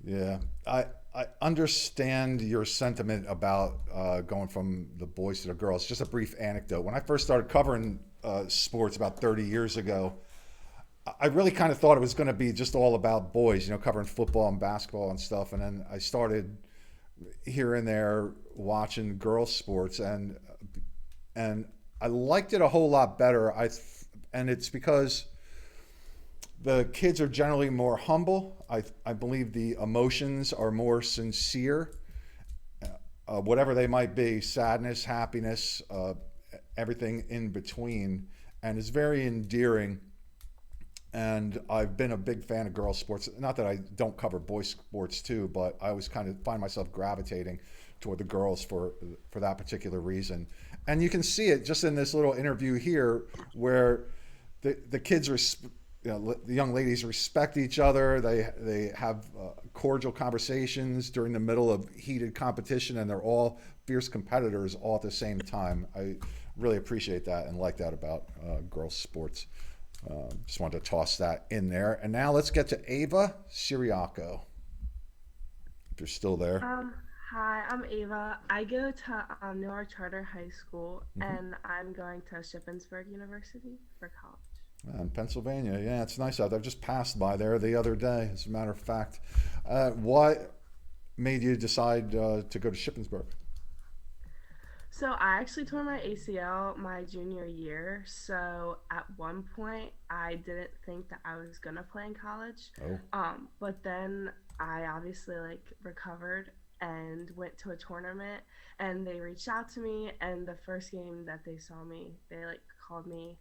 Yeah, I understand your sentiment about going from the boys to the girls. Just a brief anecdote. When I first started covering sports about 30 years ago, I really kind of thought it was going to be just all about boys, covering football and basketball and stuff. And then I started here and there watching girls sports, and I liked it a whole lot better. And it's because the kids are generally more humble. I believe the emotions are more sincere, whatever they might be, sadness, happiness, everything in between, and it's very endearing. And I've been a big fan of girls sports. Not that I don't cover boys sports too, but I always kind of find myself gravitating toward the girls for that particular reason. And you can see it just in this little interview here, where the kids the young ladies respect each other. They have cordial conversations during the middle of heated competition, and they're all fierce competitors all at the same time. I really appreciate that and like that about girls sports. Just wanted to toss that in there. And now let's get to Ava Ciriaco, if you're still there. Hi, I'm Ava. I go to Newark Charter High School, and I'm going to Shippensburg University for college. In Pennsylvania, yeah, it's nice out there. I've just passed by there the other day, as a matter of fact. What made you decide to go to Shippensburg? So I actually tore my ACL my junior year. So at one point, I didn't think that I was gonna play in college. But then I obviously recovered and went to a tournament, and they reached out to me. And the first game that they saw me, they called me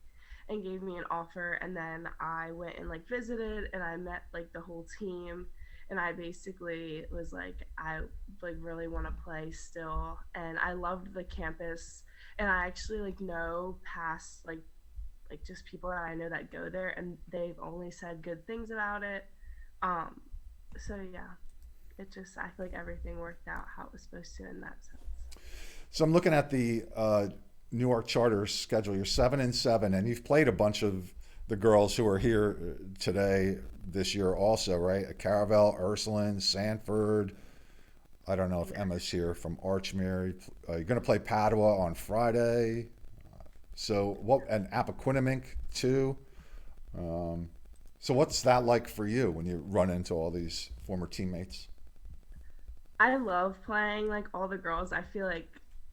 and gave me an offer. And then I went and visited, and I met the whole team. And I basically was I really want to play still. And I loved the campus. And I actually know past just people that I know that go there, and they've only said good things about it. So yeah, I feel like everything worked out how it was supposed to in that sense. So I'm looking at the Newark Charter schedule. You're 7-7, and you've played a bunch of the girls who are here today this year also, right? Caravel, Ursuline, Sanford. I don't know if Emma's here from Archmere. You're going to play Padua on Friday. And Appoquinimink too. So what's that like for you when you run into all these former teammates? I love playing all the girls. I feel like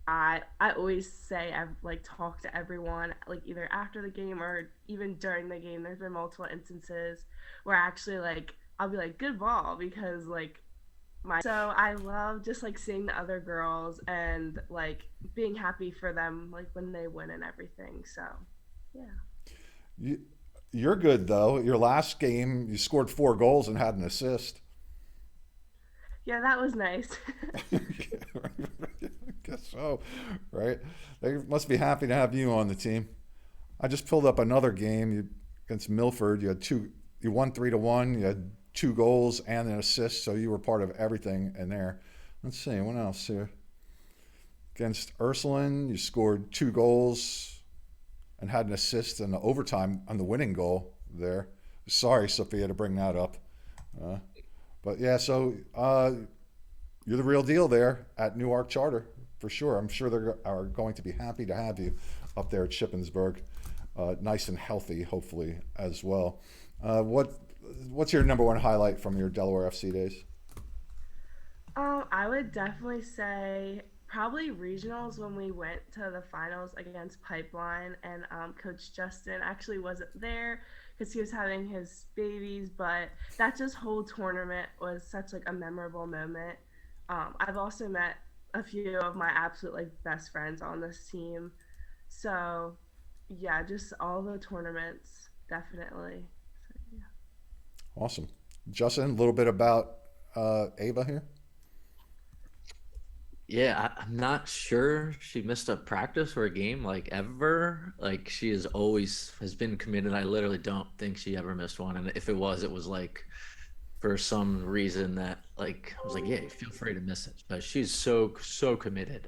I always say, I've like talk to everyone, like either after the game or even during the game. There's been multiple instances where actually like I'll be like, good ball, because like so I love just like seeing the other girls and like being happy for them like when they win and everything. So yeah. You're good though. Your last game, you scored 4 goals and had an assist. Yeah, that was nice. I guess so, right? They must be happy to have you on the team. I just pulled up another game against Milford. You won 3-1. You had 2 goals and an assist, so you were part of everything in there. Let's see, what else here? Against Ursuline, you scored 2 goals and had an assist in the overtime on the winning goal there. Sorry, Sophia, to bring that up. But yeah, so you're the real deal there at Newark Charter, for sure. I'm sure they are going to be happy to have you up there at Shippensburg, nice and healthy, hopefully, as well. What's your number 1 highlight from your Delaware FC days? I would definitely say probably regionals when we went to the finals against Pipeline, and Coach Justin actually wasn't there because he was having his babies, but that just whole tournament was such like a memorable moment. I've also met a few of my absolute like best friends on this team, so yeah, just all the tournaments, definitely. So, yeah. Awesome. Justin, a little bit about Ava here. Yeah, I'm not sure she missed a practice or a game like ever. Like she has been committed. I literally don't think she ever missed one. And if it was like for some reason that like I was like, yeah, feel free to miss it. But she's so committed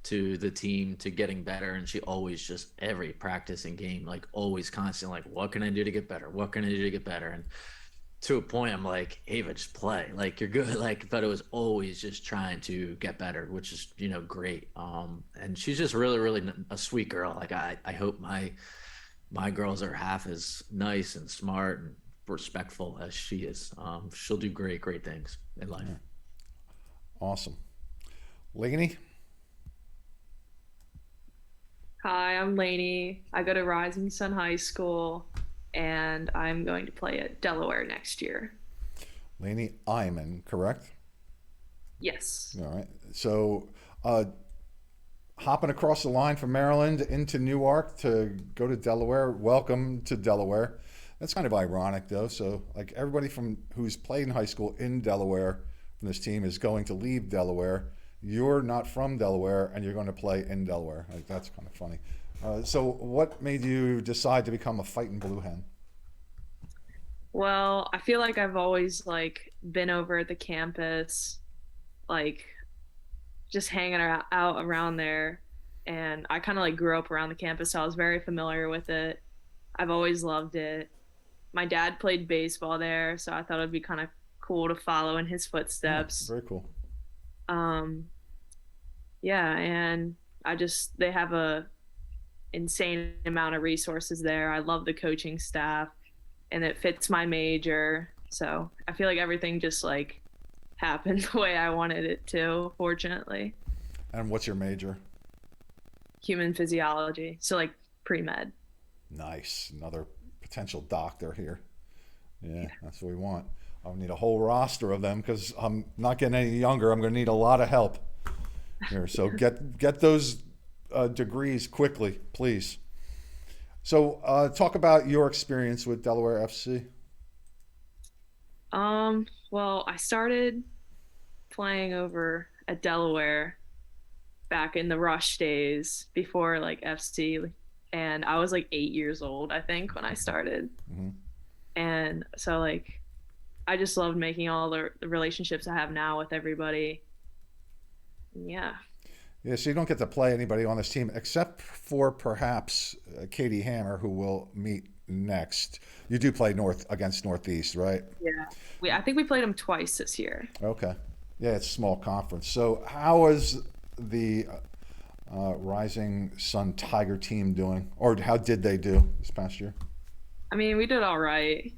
to the team, to getting better, and she always just every practice and game, like always constantly like, what can I do to get better? What can I do to get better? And to a point, I'm like, Ava, just play. Like you're good. Like, but it was always just trying to get better, which is great. And she's just really a sweet girl. Like I hope my girls are half as nice and smart and respectful as she is. She'll do great things in life. Yeah. Awesome. Laynee? Hi, I'm Laynee. I go to Rising Sun High School, and I'm going to play at Delaware next year. Laynee Eyman, correct? Yes. All right. So hopping across the line from Maryland into Newark to go to Delaware. Welcome to Delaware. That's kind of ironic, though. So, like, everybody who's played in high school in Delaware from this team is going to leave Delaware. You're not from Delaware, and you're going to play in Delaware. Like, that's kind of funny. So what made you decide to become a fighting blue hen? Well, I feel like I've always like been over at the campus, like just hanging out around there, and I kind of like grew up around the campus, so I was very familiar with it. I've always loved it. My dad played baseball there, so I thought it'd be kind of cool to follow in his footsteps. Oh, very cool. Yeah, and they have a insane amount of resources there. I love the coaching staff, and it fits my major. So I feel like everything just like happened the way I wanted it to, fortunately. And what's your major? Human physiology. So like pre-med. Nice. Another potential doctor here. Yeah, that's what we want. I'll need a whole roster of them because I'm not getting any younger. I'm going to need a lot of help here. So get those degrees quickly, please. So talk about your experience with Delaware FC. Well, I started playing over at Delaware back in the Rush days before like FC, and I was like 8 years old, I think, when I started. Mm-hmm. And so like I just loved making all the relationships I have now with everybody. Yeah. Yeah, so you don't get to play anybody on this team except for perhaps Katy Hammer, who we'll meet next. You do play against Northeast, right? Yeah. I think we played them twice this year. Okay. Yeah, it's a small conference. So how was the Rising Sun Tiger team doing? Or how did they do this past year? I mean, we did all right.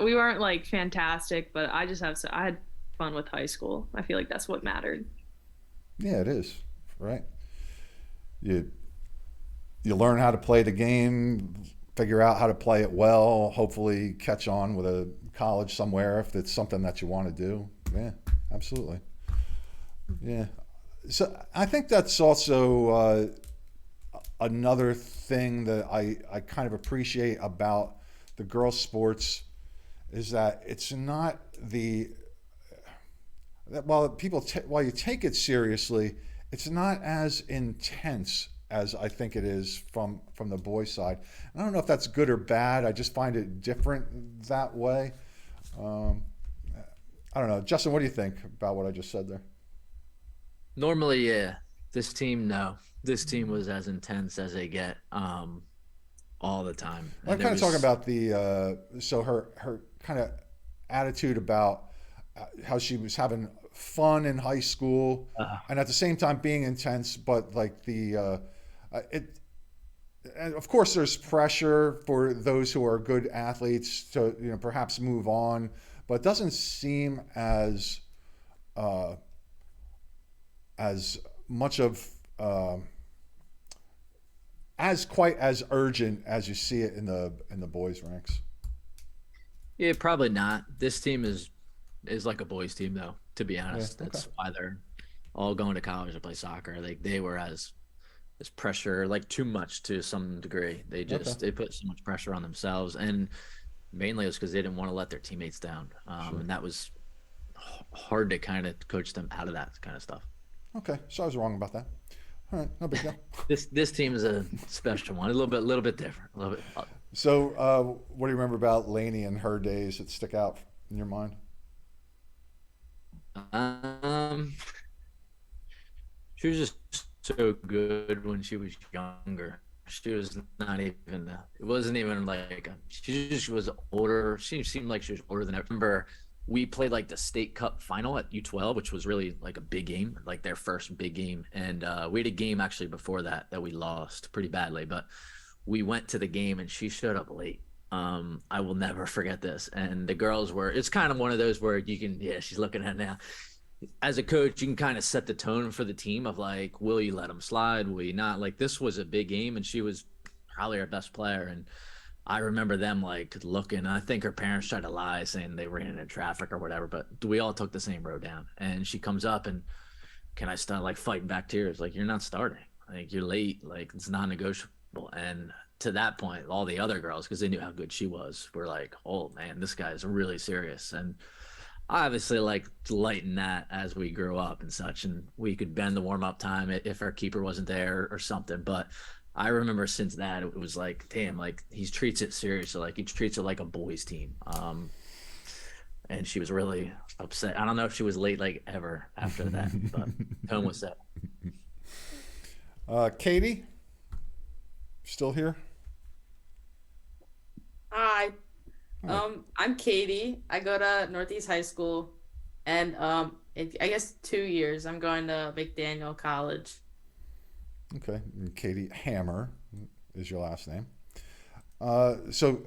We weren't like fantastic, but I had fun with high school. I feel like that's what mattered. Yeah, it is, right? You learn how to play the game, figure out how to play it well, hopefully catch on with a college somewhere if it's something that you want to do. Yeah, absolutely. Yeah. So I think that's also another thing that I kind of appreciate about the girls' sports is that it's not while you take it seriously, it's not as intense as I think it is from the boys' side. I don't know if that's good or bad. I just find it different that way. I don't know. Justin, what do you think about what I just said there? Normally, yeah. This team, no. This team was as intense as they get all the time. I'm kind of talking about so her kind of attitude about how she was having fun in high school and at the same time being intense, but like and of course there's pressure for those who are good athletes to perhaps move on, but it doesn't seem as much of as quite as urgent as you see it in the boys ranks. Yeah, probably not. This team is like a boys team though, to be honest. Yeah, okay. That's why they're all going to college to play soccer. Like they were as pressure, like too much to some degree. They put so much pressure on themselves, and mainly it was because they didn't want to let their teammates down. Sure. And that was hard to kind of coach them out of that kind of stuff. Okay, so I was wrong about that. All right, no big deal. This team is a special one, a little bit different, a little bit. So, what do you remember about Laynee and her days that stick out in your mind? She was just so good when she was younger. She was not even. It wasn't even like she just was older. She seemed like she was older than I remember. We played like the state cup final at U12, which was really like a big game, like their first big game. And we had a game actually before that we lost pretty badly, but we went to the game and she showed up late. I will never forget this. And the girls it's kind of one of those where you can, she's looking at it now. As a coach, you can kind of set the tone for the team of like, will you let them slide? Will you not? Like this was a big game and she was probably our best player. And I remember them like looking. I think her parents tried to lie, saying they ran into traffic or whatever, but we all took the same road down. And she comes up and can I start like fighting back tears? Like, you're not starting. Like, you're late. Like, it's non-negotiable. And to that point, all the other girls, because they knew how good she was, were like, oh man, this guy is really serious. And obviously like lighten that as we grew up and such. And we could bend the warm-up time if our keeper wasn't there or something. But I remember since that it was like, damn, like he treats it seriously, like he treats it like a boys team. And she was really upset. I don't know if she was late like ever after that, but tone was set. Katy, still here? Hi. I'm Katy. I go to Northeast High School, and I guess 2 years I'm going to McDaniel College. Okay, and Katy Hammer is your last name. So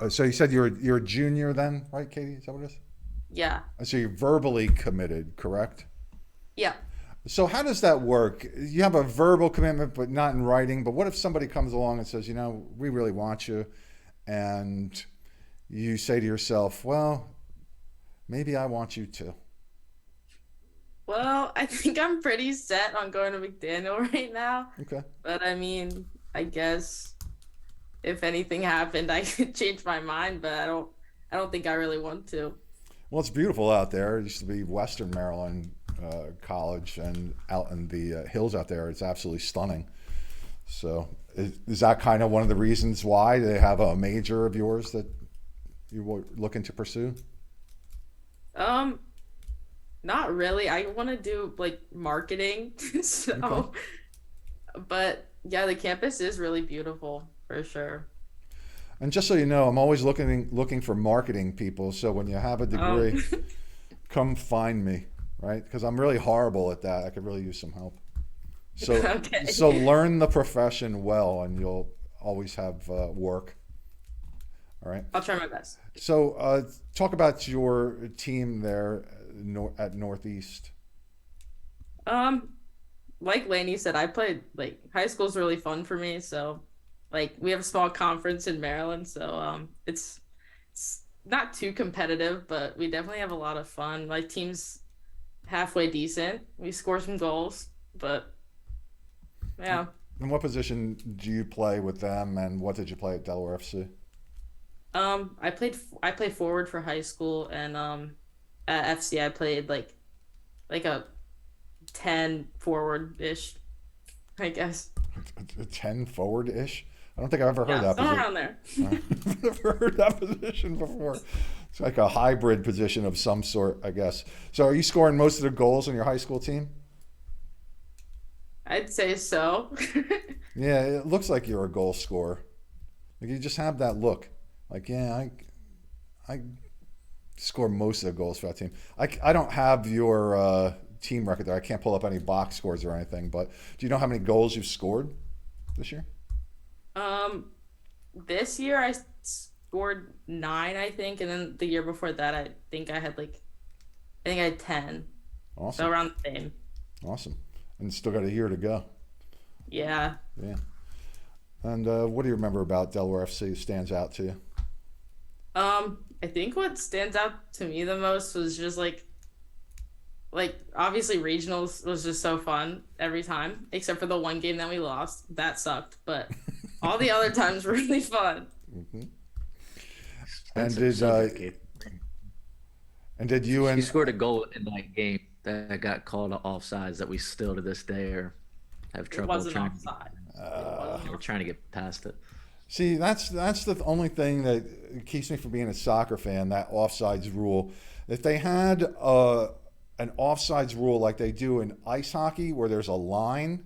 you said you're a junior then, right, Katy? Is that what it is? Yeah. So you're verbally committed, correct? Yeah. So how does that work? You have a verbal commitment, but not in writing. But what if somebody comes along and says, we really want you, and you say to yourself, well, maybe I want you too? Well, I think I'm pretty set on going to McDaniel right now. Okay. But I mean, I guess if anything happened, I could change my mind, but I don't think I really want to. Well, it's beautiful out there. It used to be Western Maryland College, and out in the hills out there, it's absolutely stunning. So is that kind of one of the reasons why they have a major of yours that you were looking to pursue? Not really. I want to do like marketing. So, Okay. But yeah, the campus is really beautiful for sure. And just so you know, I'm always looking for marketing people. So when you have a degree, come find me, right? Because I'm really horrible at that. I could really use some help. So, Okay. So learn the profession well, and you'll always have work. All right. I'll try my best. So talk about your team there at Northeast. like Lainey said, I played like high school's really fun for me. So like we have a small conference in Maryland, so it's not too competitive, but we definitely have a lot of fun. Like team's halfway decent. We score some goals, but yeah. And what position do you play with them, and what did you play at Delaware FC? I played forward for high school, and at FC I played like a 10 forward ish, I guess. A 10 forward ish? I don't think I've ever heard that somewhere position. around there. I've never heard that position before. It's like a hybrid position of some sort, I guess. So are you scoring most of the goals on your high school team? I'd say so. Yeah, it looks like you're a goal scorer. Like you just have that look. Like, yeah, I score most of the goals for that team. I don't have your team record there. I can't pull up any box scores or anything, but do you know how many goals you've scored this year? This year I scored 9, I think, and then the year before that I think I had 10. Awesome. So around the same. Awesome. And still got a year to go. Yeah. Yeah. And what do you remember about Delaware FC stands out to you? I think what stands out to me the most was just like obviously regionals was just so fun every time, except for the one game that we lost. That sucked, but all the other times were really fun. Mm-hmm. And did you and He scored a goal in that game that got called offsides that we still to this day have trouble we're trying to get past it. See, that's the only thing that keeps me from being a soccer fan, that offsides rule. If they had an offsides rule like they do in ice hockey where there's a line,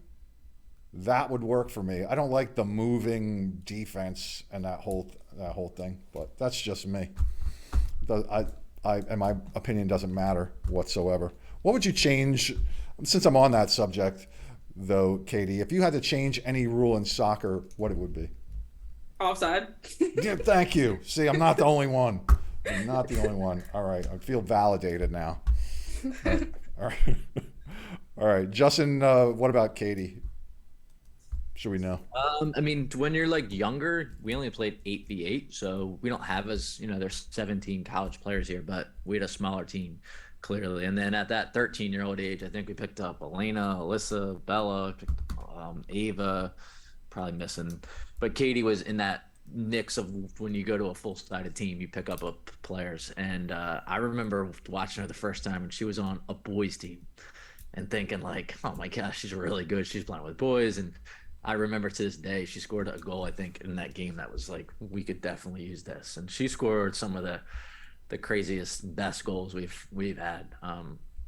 that would work for me. I don't like the moving defense and that whole thing, but that's just me. And my opinion doesn't matter whatsoever. What would you change, since I'm on that subject, though, Katie, if you had to change any rule in soccer, what it would be? Offside. Yeah, thank you. See, I'm not the only one. I'm not the only one. All right, I feel validated now. All right. All right. Justin, what about Katie? Should we know? I mean, when you're younger, we only played 8v8, so we don't have there's 17 college players here, but we had a smaller team, clearly. And then at that 13-year-old age, I think we picked up Alaina, Alyssa, Bella, Ava, probably missing. But Katie was in that mix of when you go to a full-sided team, you pick up players. And I remember watching her the first time when she was on a boys team and thinking oh my gosh, she's really good. She's playing with boys. And I remember to this day, she scored a goal, I think, in that game that was we could definitely use this. And she scored some of the craziest, best goals we've had,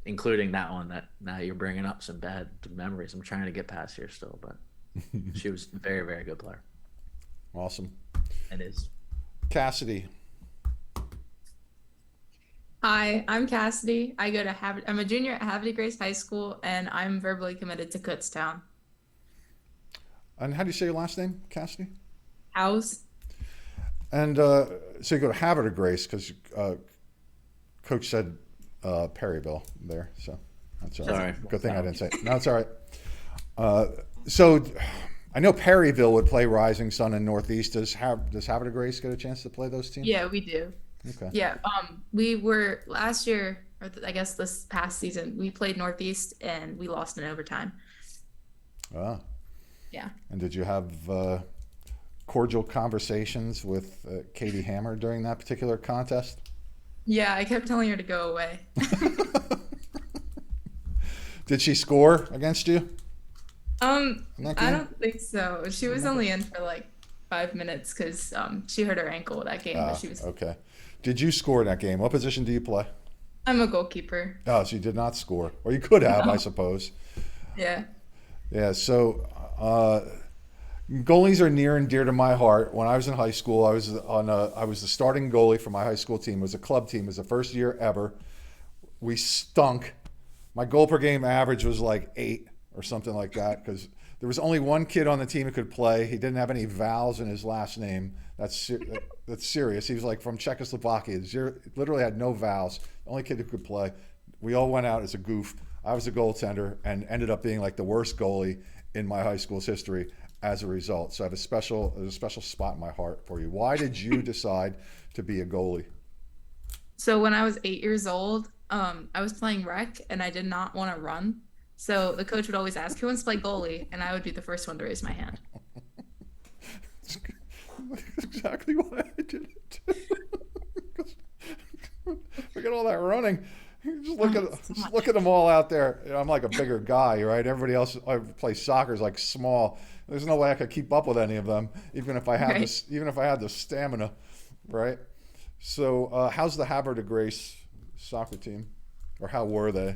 including that one that now you're bringing up some bad memories. I'm trying to get past here still, but she was a very, very good player. Awesome. It is. Cassidy. Hi, I'm Cassidy. I'm a junior at Havre de Grace High School, and I'm verbally committed to Kutztown. And how do you say your last name, Cassidy? Howes. And so you go to Havre de Grace because Coach said Perryville there, so that's all right. Sorry. Good thing I didn't say it. No, it's all right. So I know Perryville would play Rising Sun in Northeast. Does Havre de Grace get a chance to play those teams? Yeah, we do. Okay. Yeah. We were last year, or I guess this past season, we played Northeast and we lost in overtime. Ah. Yeah. And did you have cordial conversations with Katy Hammer during that particular contest? Yeah, I kept telling her to go away. Did she score against you? I don't think so. She was only in for 5 minutes because she hurt her ankle that game. But she was okay. Did you score that game? What position do you play? I'm a goalkeeper. Oh, so you did not score, or you could have, I suppose. Yeah. Yeah. So goalies are near and dear to my heart. When I was in high school, I was the starting goalie for my high school team. It was a club team. It was the first year ever. We stunk. My goal per game average was 8 or something like that because there was only one kid on the team who could play. He didn't have any vowels in his last name. That's serious. He was from Czechoslovakia. Literally had no vowels. The only kid who could play. we all went out as a goof. I was a goaltender and ended up being like the worst goalie in my high school's history as a result. So I have a special spot in my heart for you. Why did you decide to be a goalie? So when I was 8 years old, I was playing rec and I did not want to run. So the coach would always ask, who wants to play goalie? And I would be the first one to raise my hand. That's exactly why I did it. Look at all that running. Just look at them all out there. You know, I'm like a bigger guy, right? Everybody else I play soccer is like small. There's no way I could keep up with any of them, even if I had the stamina, right? So, how's the Havre de Grace soccer team, or how were they?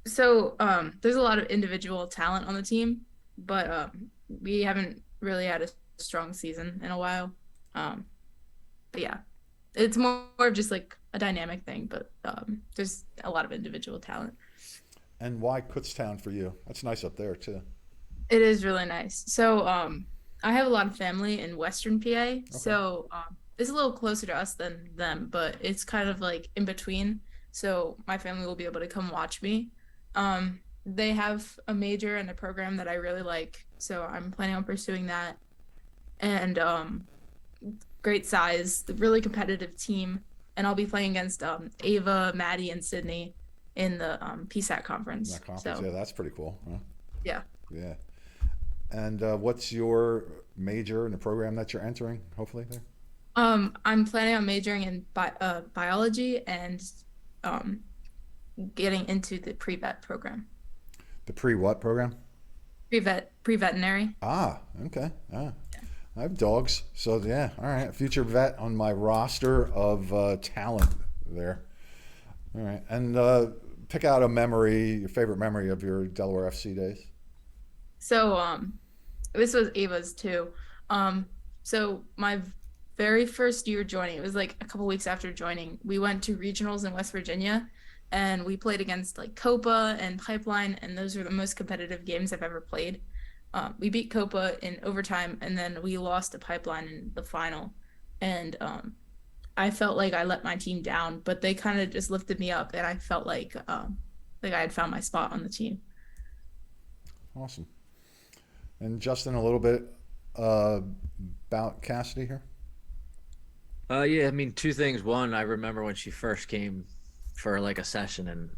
So there's a lot of individual talent on the team, but we haven't really had a strong season in a while. But yeah, it's more of just like a dynamic thing, but there's a lot of individual talent. And why Kutztown for you? That's nice up there too. It is really nice. So I have a lot of family in Western PA, okay. So it's a little closer to us than them, but it's kind of like in between. So my family will be able to come watch me. They have a major and a program that I really like, so I'm planning on pursuing that. And great size, really competitive team, and I'll be playing against Ava, Maddie, and Sydney in the PSAC conference. That conference, so, yeah, that's pretty cool. Huh? Yeah. Yeah. And what's your major in the program that you're entering? Hopefully, there. I'm planning on majoring in biology and getting into the pre-vet program. The pre-what program? Pre-veterinary. Ah, okay. Ah. Yeah. I have dogs, so yeah, all right. Future vet on my roster of talent there. All right, and pick out a memory, your favorite memory of your Delaware FC days. So this was Ava's too. So my very first year joining, it was like a couple weeks after joining, we went to regionals in West Virginia, and we played against like Copa and Pipeline, and those were the most competitive games I've ever played. We beat Copa in overtime, and then we lost to Pipeline in the final. And I felt like I let my team down, but they kind of just lifted me up, and I felt like I had found my spot on the team. Awesome. And Justin, a little bit about Cassidy here. Yeah, I mean, two things. One, I remember when she first came for like a session, and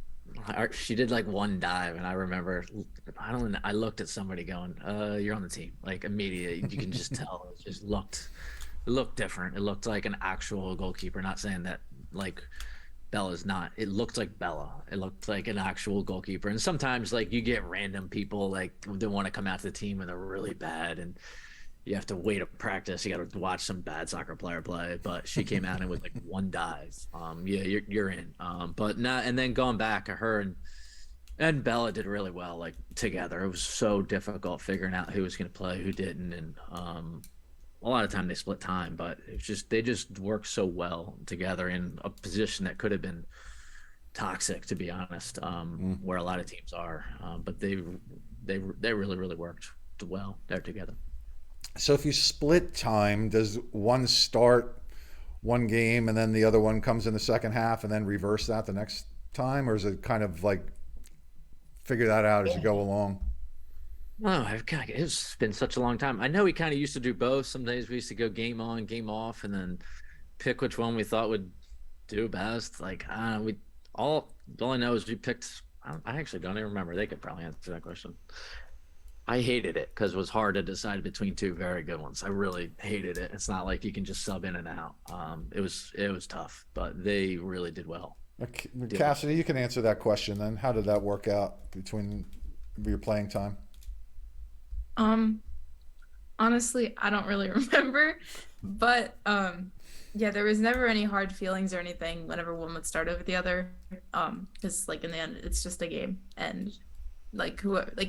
she did like one dive, and I remember I looked at somebody going, you're on the team, like immediately. You can just tell it just looked different. It looked like an actual goalkeeper. Not saying that like Bella's not. It looked like Bella. It looked like an actual goalkeeper. And sometimes like you get random people like they want to come out to the team and they're really bad, and you have to wait to practice. You got to watch some bad soccer player play. But she came out and with like one dive. Yeah, you're in. But not. And then going back, her and Bella did really well like together. It was so difficult figuring out who was going to play, who didn't, and a lot of time they split time. But it's just they just worked so well together in a position that could have been toxic, to be honest, where a lot of teams are. But they really worked well there together. So if you split time, does one start one game and then the other one comes in the second half and then reverse that the next time? Or is it kind of like figure that out as you go along? Oh, it's been such a long time. I know we kind of used to do both. Some days we used to go game on, game off, and then pick which one we thought would do best. Like, all I know is we picked, I actually don't even remember. They could probably answer that question. I hated it because it was hard to decide between two very good ones. I really hated it. It's not like you can just sub in and out. It was tough, but they really did well. Cassidy, you can answer that question then. How did that work out between your playing time? Honestly, I don't really remember, but yeah, there was never any hard feelings or anything whenever one would start over the other. Because like in the end, it's just a game, and like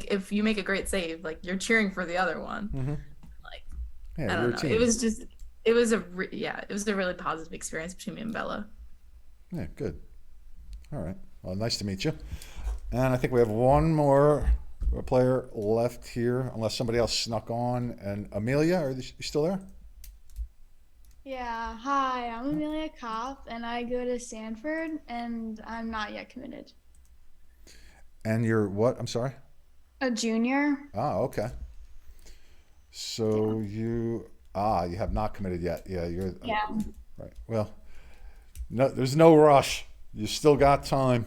if you make a great save, like you're cheering for the other one. Mm-hmm. Like yeah, I don't know. Team. It was a really positive experience between me and Bella. Yeah, good. All right. Well, nice to meet you. And I think we have one more player left here, unless somebody else snuck on. And Amelia, are you still there? Yeah, hi, I'm Amelia Kopp, and I go to Sanford, and I'm not yet committed. And you're what? I'm sorry? A junior? Ah, okay. So you have not committed yet. Yeah, you're Yeah. right. Well, no, there's no rush. You still got time.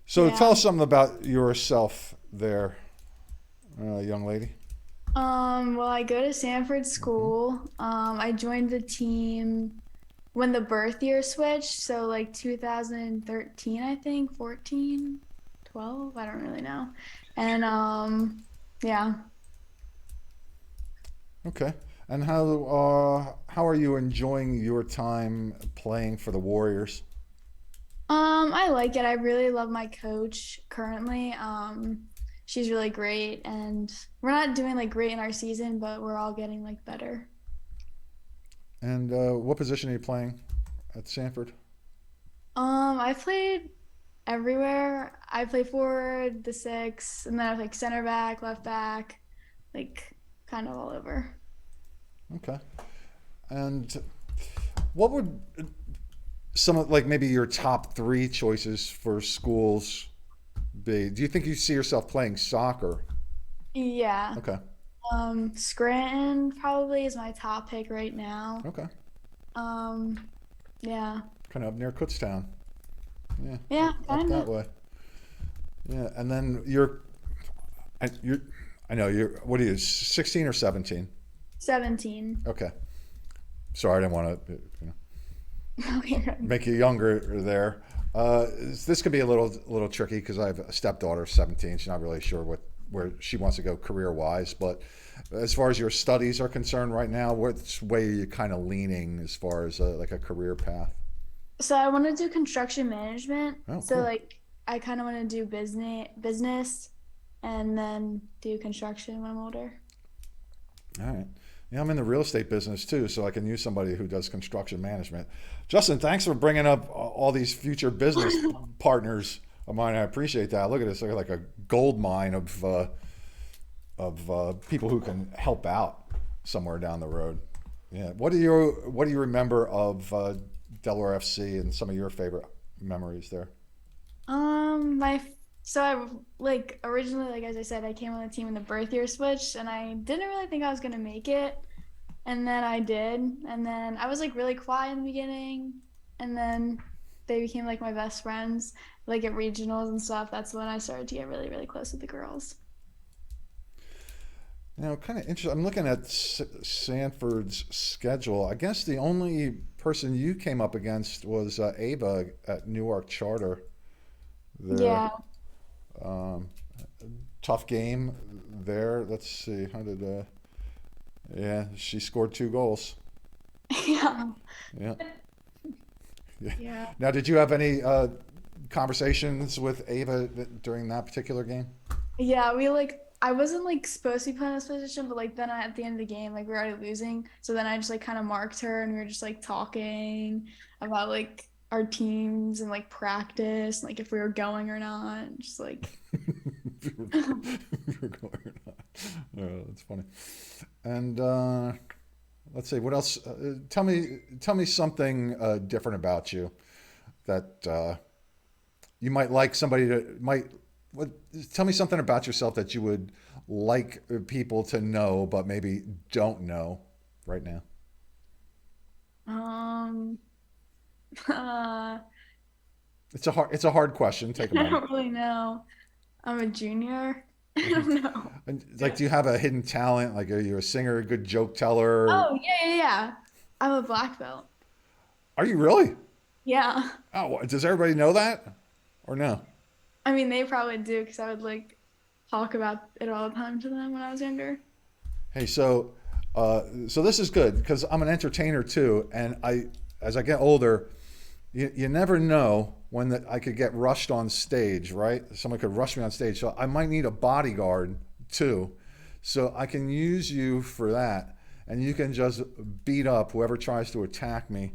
So tell us something about yourself there, young lady. Well, I go to Sanford School. I joined the team when the birth year switched, so like 2013, I think, 14, 12, I don't really know. And yeah. Okay. And how are you enjoying your time playing for the Warriors? I like it. I really love my coach currently. She's really great, and we're not doing like great in our season, but we're all getting like better. And what position are you playing at Sanford? I played everywhere. I play forward, the six, and then I was like center back, left back, like kind of all over. Okay. And what would some of like maybe your top three choices for schools be? Do you think you see yourself playing soccer? Yeah. Okay. Scranton probably is my top pick right now. Okay. Yeah. Kind of up near Kutztown. Yeah. Yeah, Up kind that of. way. Yeah, and then I know you're, what are you, 16 or 17? 17. Okay. Sorry, I didn't want to Okay. make you younger there. This could be a little tricky because I have a stepdaughter, 17. She's not really sure where she wants to go career-wise. But as far as your studies are concerned right now, which way are you kind of leaning as far as like a career path? So I want to do construction management. Oh, So cool. like I kind of want to do business and then do construction when I'm older. All right. Yeah, I'm in the real estate business too, so I can use somebody who does construction management. Justin, thanks for bringing up all these future business partners of mine. I appreciate that. Look at this, like a gold mine of people who can help out somewhere down the road. Yeah. What do you remember of Delaware FC and some of your favorite memories there? So I like originally, like as I said, I came on the team when the birth year switched, and I didn't really think I was gonna make it, and then I did, and then I was like really quiet in the beginning, and then they became like my best friends, like at regionals and stuff. That's when I started to get really, really close with the girls. Kind of interesting. I'm looking at Sanford's schedule. I guess the only person you came up against was Ava at Newark Charter. There. Yeah. Tough game there. Let's see. How did? Yeah, she scored 2 goals. Yeah. Yeah. Yeah. Now, did you have any conversations with Ava during that particular game? Yeah, I wasn't like supposed to be playing this position, but like then at the end of the game, like we were already losing. So then I just like kind of marked her and we were just like talking about like our teams and like practice, like if we were going or not. And just like Oh, that's funny. And let's see, what else? Tell me something different about you that you might like somebody to tell me something about yourself that you would like people to know, but maybe don't know right now. It's a hard question. Take a I moment. don't really know. I'm a junior. I don't know. And, like, do you have a hidden talent? Like, are you a singer, a good joke teller? Oh, yeah. I'm a black belt. Are you really? Yeah. Oh, does everybody know that, or no? I mean, they probably do because I would like talk about it all the time to them when I was younger. Hey, so this is good because I'm an entertainer too, and as I get older, you never know when I could get rushed on stage, right? Someone could rush me on stage, so I might need a bodyguard too. So I can use you for that, and you can just beat up whoever tries to attack me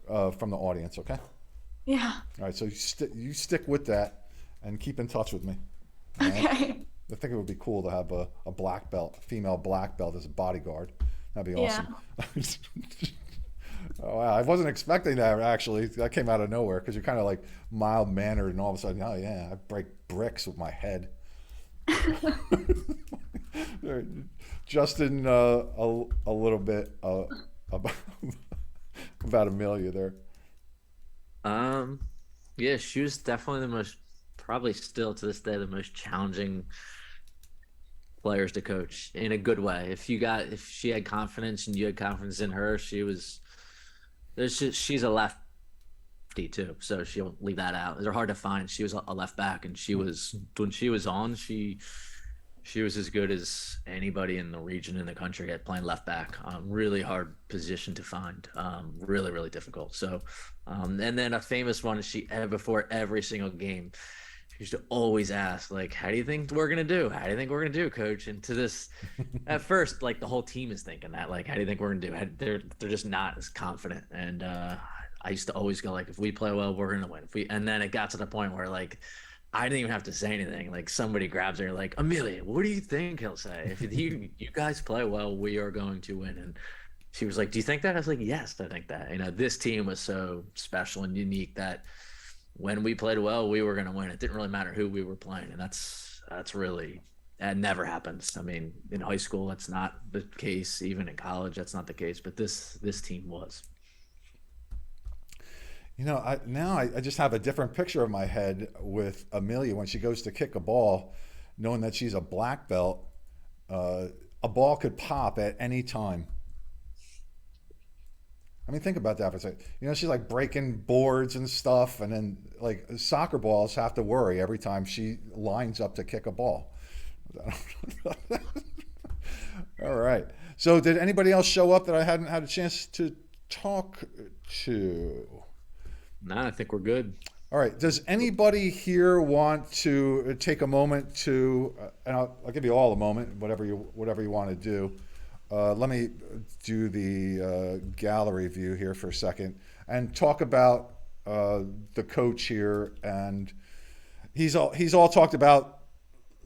from the audience, okay? Yeah. All right, so you stick with that and keep in touch with me. All right? Okay. I think it would be cool to have a black belt, a female black belt as a bodyguard. That'd be Yeah. awesome. Oh, wow. I wasn't expecting that, actually. That came out of nowhere because you're kind of like mild mannered, and all of a sudden, oh, yeah, I break bricks with my head. Justin, a little bit about Amelia there. Yeah, she was definitely the most, probably still to this day, the most challenging players to coach in a good way. If she had confidence and you had confidence in her, she's a lefty too, so she'll leave that out. They're hard to find. She was a left back, and when she was on, she was as good as anybody in the region, in the country, at playing left back. Really hard position to find. Really, really difficult. So, and then a famous one is before every single game, she used to always ask, like, how do you think we're going to do? How do you think we're going to do, coach? And to this, at first, like, the whole team is thinking that, like, how do you think we're going to do? They're just not as confident. And I used to always go, like, if we play well, we're going to win. And then it got to the point where, like, I didn't even have to say anything. Like, somebody grabs her, like, Amelia, what do you think he'll say? If you guys play well, we are going to win. And she was like, do you think that? I was like, yes, I think that. This team was so special and unique that when we played well, we were going to win. It didn't really matter who we were playing. And that never happens. I mean, in high school, that's not the case. Even in college, that's not the case. But this team was. I just have a different picture of my head with Amelia when she goes to kick a ball, knowing that she's a black belt. A ball could pop at any time. I mean, think about that for a second. She's like breaking boards and stuff, and then like soccer balls have to worry every time she lines up to kick a ball. All right. So did anybody else show up that I hadn't had a chance to talk to? No, I think we're good. All right. Does anybody here want to take a moment to, and I'll give you all a moment, whatever you want to do. Let me do the gallery view here for a second and talk about the coach here. And he's all talked about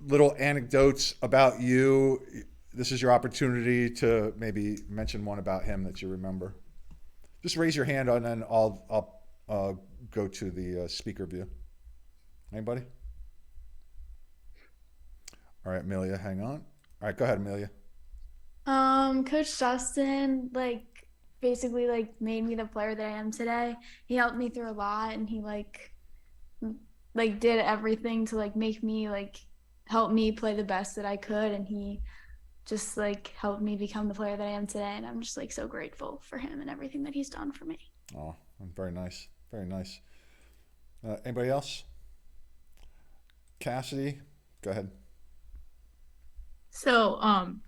little anecdotes about you. This is your opportunity to maybe mention one about him that you remember. Just raise your hand and then I'll go to the speaker view. Anybody? All right, Amelia, hang on. All right, go ahead, Amelia. Coach Justin, basically, made me the player that I am today. He helped me through a lot, and he, did everything to, make me, help me play the best that I could, and he just, helped me become the player that I am today, and I'm just, so grateful for him and everything that he's done for me. Oh, very nice. Very nice. Anybody else? Cassidy, go ahead. So,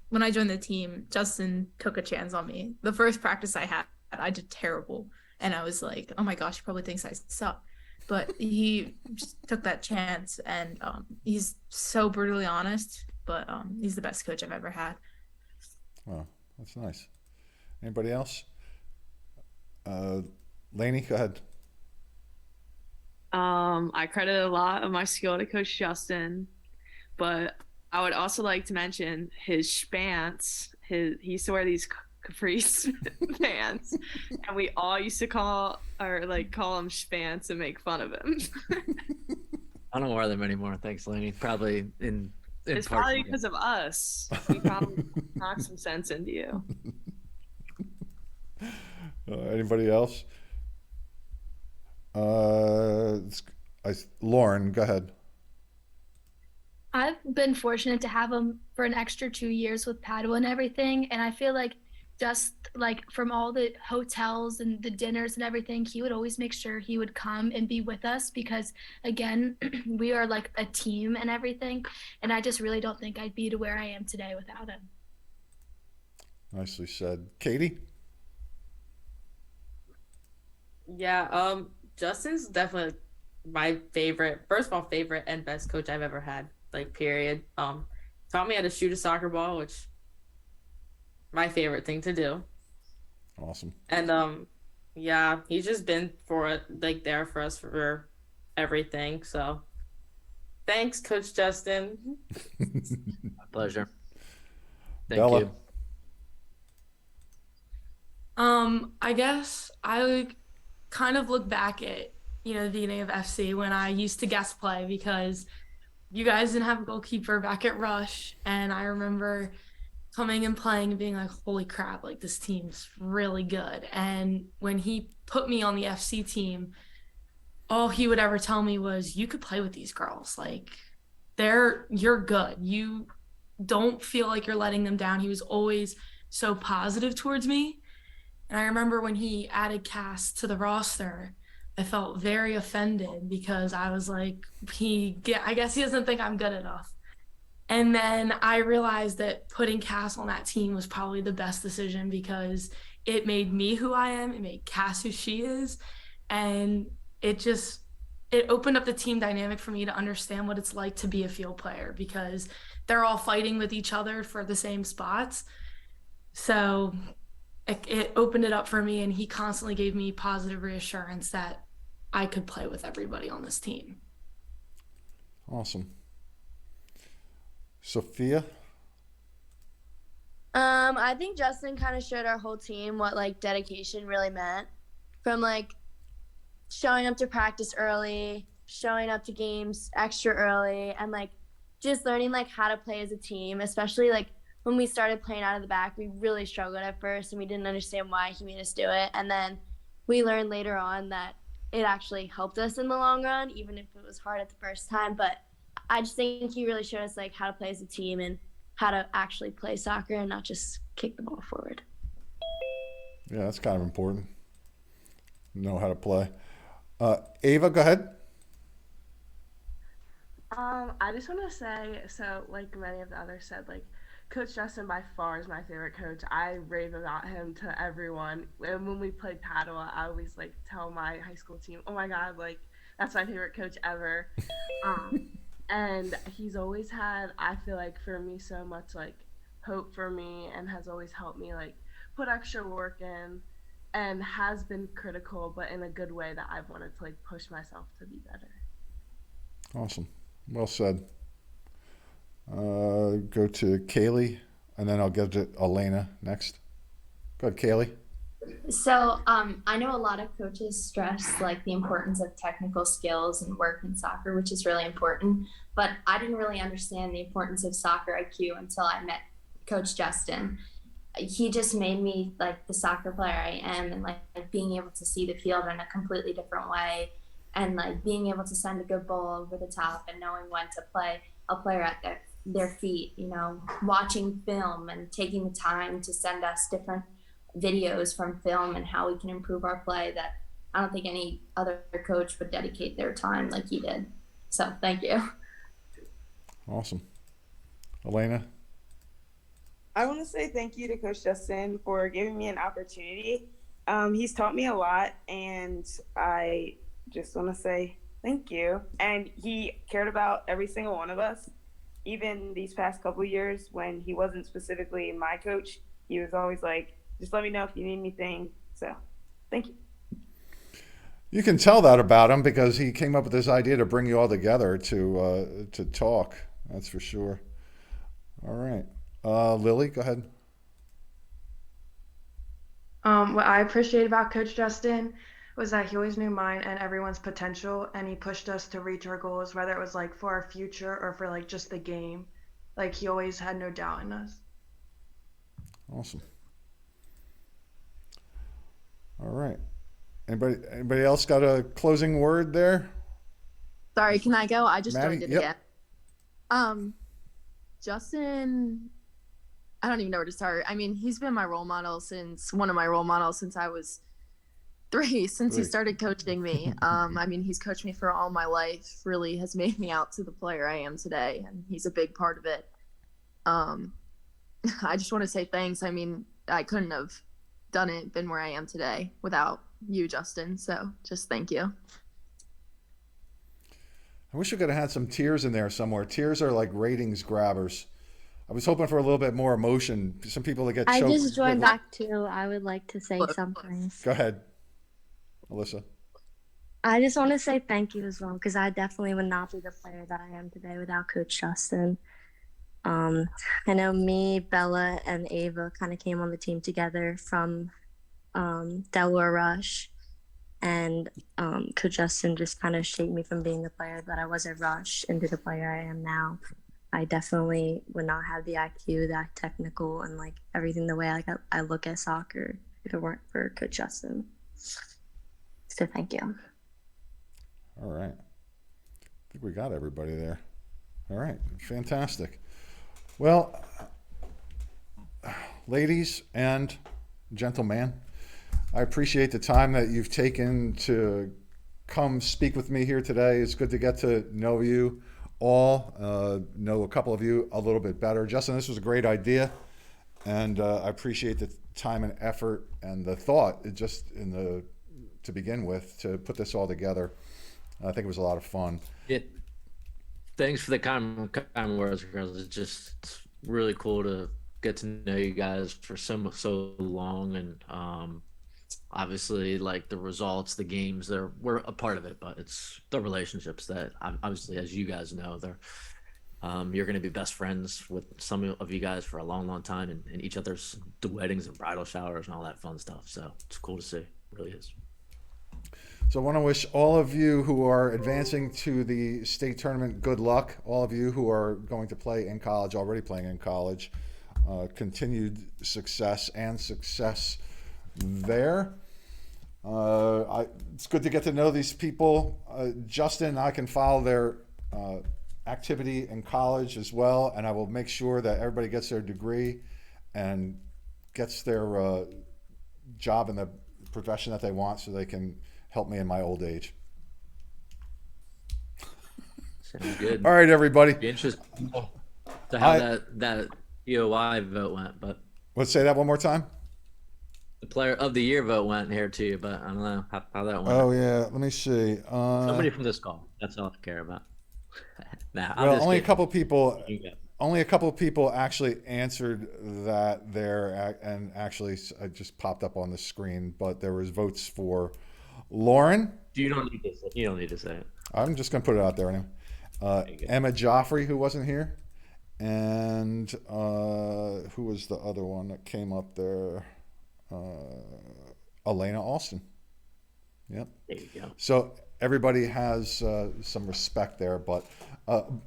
when I joined the team, Justin took a chance on me. The first practice I had, I did terrible. And I was like, oh my gosh, he probably thinks I suck. But he just took that chance, and he's so brutally honest, but he's the best coach I've ever had. Oh, that's nice. Anybody else? Lainey, go ahead. I credit a lot of my skill to Coach Justin, but I would also like to mention his spants. He used to wear these Caprice pants, and we all used to call him spants and make fun of him. I don't wear them anymore. Thanks, Lainey. Probably in it's probably because of us. We probably knocked some sense into you. Anybody else? Lauren, go ahead. I've been fortunate to have him for an extra 2 years with Padua and everything, and I feel like just from all the hotels and the dinners and everything, he would always make sure he would come and be with us because, again, we are a team and everything, and I just really don't think I'd be to where I am today without him. Nicely said. Katy? Yeah, Justin's definitely my favorite, first of all, favorite and best coach I've ever had, period. Taught me how to shoot a soccer ball, which my favorite thing to do. Awesome. And yeah, he's just been there for us for everything. So thanks, Coach Justin. My pleasure. Thank Bella. you. I guess I kind of look back at, the beginning of FC when I used to guest play because you guys didn't have a goalkeeper back at Rush. And I remember coming and playing and being like, holy crap, like this team's really good. And when he put me on the FC team, all he would ever tell me was, you could play with these girls. Like, you're good. You don't feel like you're letting them down. He was always so positive towards me. And I remember when he added Cass to the roster, I felt very offended because I was like, I guess he doesn't think I'm good enough. And then I realized that putting Cass on that team was probably the best decision because it made me who I am. It made Cass who she is. And it opened up the team dynamic for me to understand what it's like to be a field player because they're all fighting with each other for the same spots. So it opened it up for me, and he constantly gave me positive reassurance that I could play with everybody on this team. Awesome. Sophia? I think Justin kind of showed our whole team what like dedication really meant, from like showing up to practice early, showing up to games extra early, and like just learning like how to play as a team, especially like when we started playing out of the back. We really struggled at first and we didn't understand why he made us do it, and then we learned later on that it actually helped us in the long run, even if it was hard at the first time. But I just think he really showed us like how to play as a team and how to actually play soccer and not just kick the ball forward. Yeah, that's kind of important. Know how to play. Ava, go ahead. I just want to say, so like many of the others said, like Coach Justin by far is my favorite coach. I rave about him to everyone. And when we played Padua, I always like tell my high school team, oh my God, like that's my favorite coach ever. And he's always had, I feel like for me, so much like hope for me and has always helped me like put extra work in and has been critical, but in a good way that I've wanted to like push myself to be better. Awesome. Well said. Go to Kaileigh, and then I'll get to Alaina next. Go ahead, Kaileigh. So I know a lot of coaches stress like the importance of technical skills and work in soccer, which is really important. But I didn't really understand the importance of soccer IQ until I met Coach Justin. He just made me like the soccer player I am, and like being able to see the field in a completely different way, and like being able to send a good ball over the top and knowing when to play a player at their feet, watching film and taking the time to send us different videos from film and how we can improve our play that I don't think any other coach would dedicate their time like he did. So thank you. Awesome. Alaina? I want to say thank you to Coach Justin for giving me an opportunity. He's taught me a lot, and I just want to say thank you. And he cared about every single one of us. Even these past couple of years when he wasn't specifically my coach, he was always like, just let me know if you need anything. So thank you. You can tell that about him because he came up with this idea to bring you all together to talk. That's for sure. All right. Lilly, go ahead. What I appreciate about Coach Justin was that he always knew mine and everyone's potential, and he pushed us to reach our goals, whether it was like for our future or for like just the game. Like he always had no doubt in us. Awesome. All right. Anybody else got a closing word there? Sorry, can I go? I just Maddie? joined it Yep. again. Justin, I don't even know where to start. I mean, he's been one of my role models since I was 3, since he started coaching me. I mean, he's coached me for all my life, really has made me out to the player I am today, and he's a big part of it. I just want to say thanks. I mean, I couldn't have been where I am today without you, Justin. So just thank you. I wish we could have had some tears in there somewhere. Tears are like ratings grabbers. I was hoping for a little bit more emotion. Some people that get choked. I just joined back too. I would like to say something. Go ahead, Alyssa. I just want to say thank you as well, because I definitely would not be the player that I am today without Coach Justin. I know me, Bella, and Ava kind of came on the team together from Delaware Rush, and Coach Justin just kind of shaped me from being the player that I was at Rush into the player I am now. I definitely would not have the IQ, that technical, and like everything the way I look at soccer if it weren't for Coach Justin. So thank you. All right. I think we got everybody there. All right. Fantastic. Well, ladies and gentlemen, I appreciate the time that you've taken to come speak with me here today. It's good to get to know you all, know a couple of you a little bit better. Justin, this was a great idea, and I appreciate the time and effort and the thought to begin with to put this all together. I think it was a lot of fun. Thanks for the kind words, girls. It's really cool to get to know you guys for so long, and obviously, like the results, the games, we're a part of it, but it's the relationships that obviously, as you guys know, you're going to be best friends with some of you guys for a long, long time, and each other's weddings and bridal showers and all that fun stuff. So it's cool to see. It really is. So I want to wish all of you who are advancing to the state tournament good luck. All of you who are going to play in college, already playing in college, continued success there. It's good to get to know these people. Justin, I can follow their activity in college as well, and I will make sure that everybody gets their degree and gets their job in the profession that they want so they can help me in my old age. Sounds good. All right, everybody. Be interesting to how that EOI vote went, but let's say that one more time. The player of the year vote went here too, but I don't know how that went. Oh yeah, let me see. Somebody from this call. That's all I care about. Well, only a couple people. Only a couple of people actually answered that there, and actually it just popped up on the screen. But there was votes for Lauren. You don't need to say it. I'm just going to put it out there anyway. Emma Joffrey, who wasn't here, and who was the other one that came up there? Alaina Alston. Yep. There you go. So everybody has some respect there, but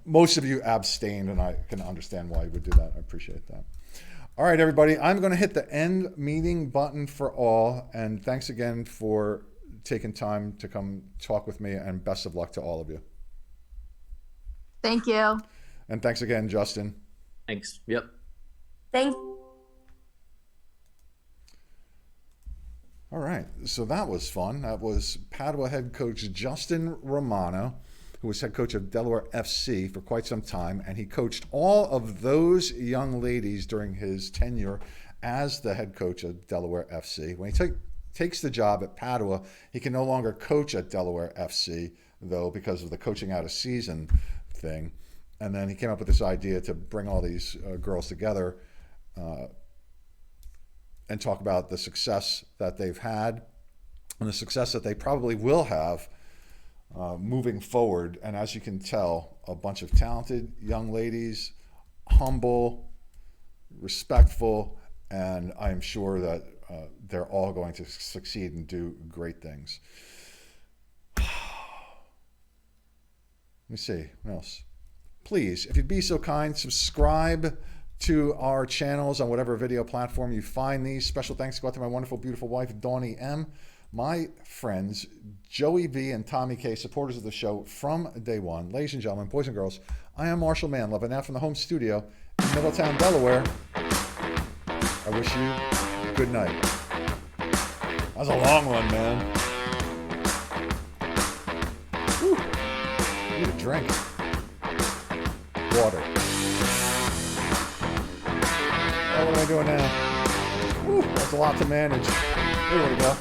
most of you abstained, and I can understand why you would do that. I appreciate that. All right, everybody. I'm going to hit the end meeting button for all, and thanks again for taking time to come talk with me, and best of luck to all of you. Thank you. And thanks again, Justin. Thanks. Yep. Thanks. All right, so that was fun. That was Padua head coach Justin Romano, who was head coach of Delaware FC for quite some time, and he coached all of those young ladies during his tenure as the head coach of Delaware FC. When he takes the job at Padua, he can no longer coach at Delaware FC, though, because of the coaching out of season thing. And then he came up with this idea to bring all these girls together and talk about the success that they've had and the success that they probably will have moving forward. And as you can tell, a bunch of talented young ladies, humble, respectful, and I am sure that they're all going to succeed and do great things. Let me see, what else? Please, if you'd be so kind, subscribe to our channels on whatever video platform you find these. Special thanks go out to my wonderful, beautiful wife, Dawnie M., my friends, Joey V. and Tommy K., supporters of the show from day one. Ladies and gentlemen, boys and girls, I am Marshal Manlove, and now from the home studio in Middletown, Delaware, I wish you good night. That was a long one, man. Whew. I need a drink. Water. Oh, what am I doing now? Whew, that's a lot to manage. Here we go.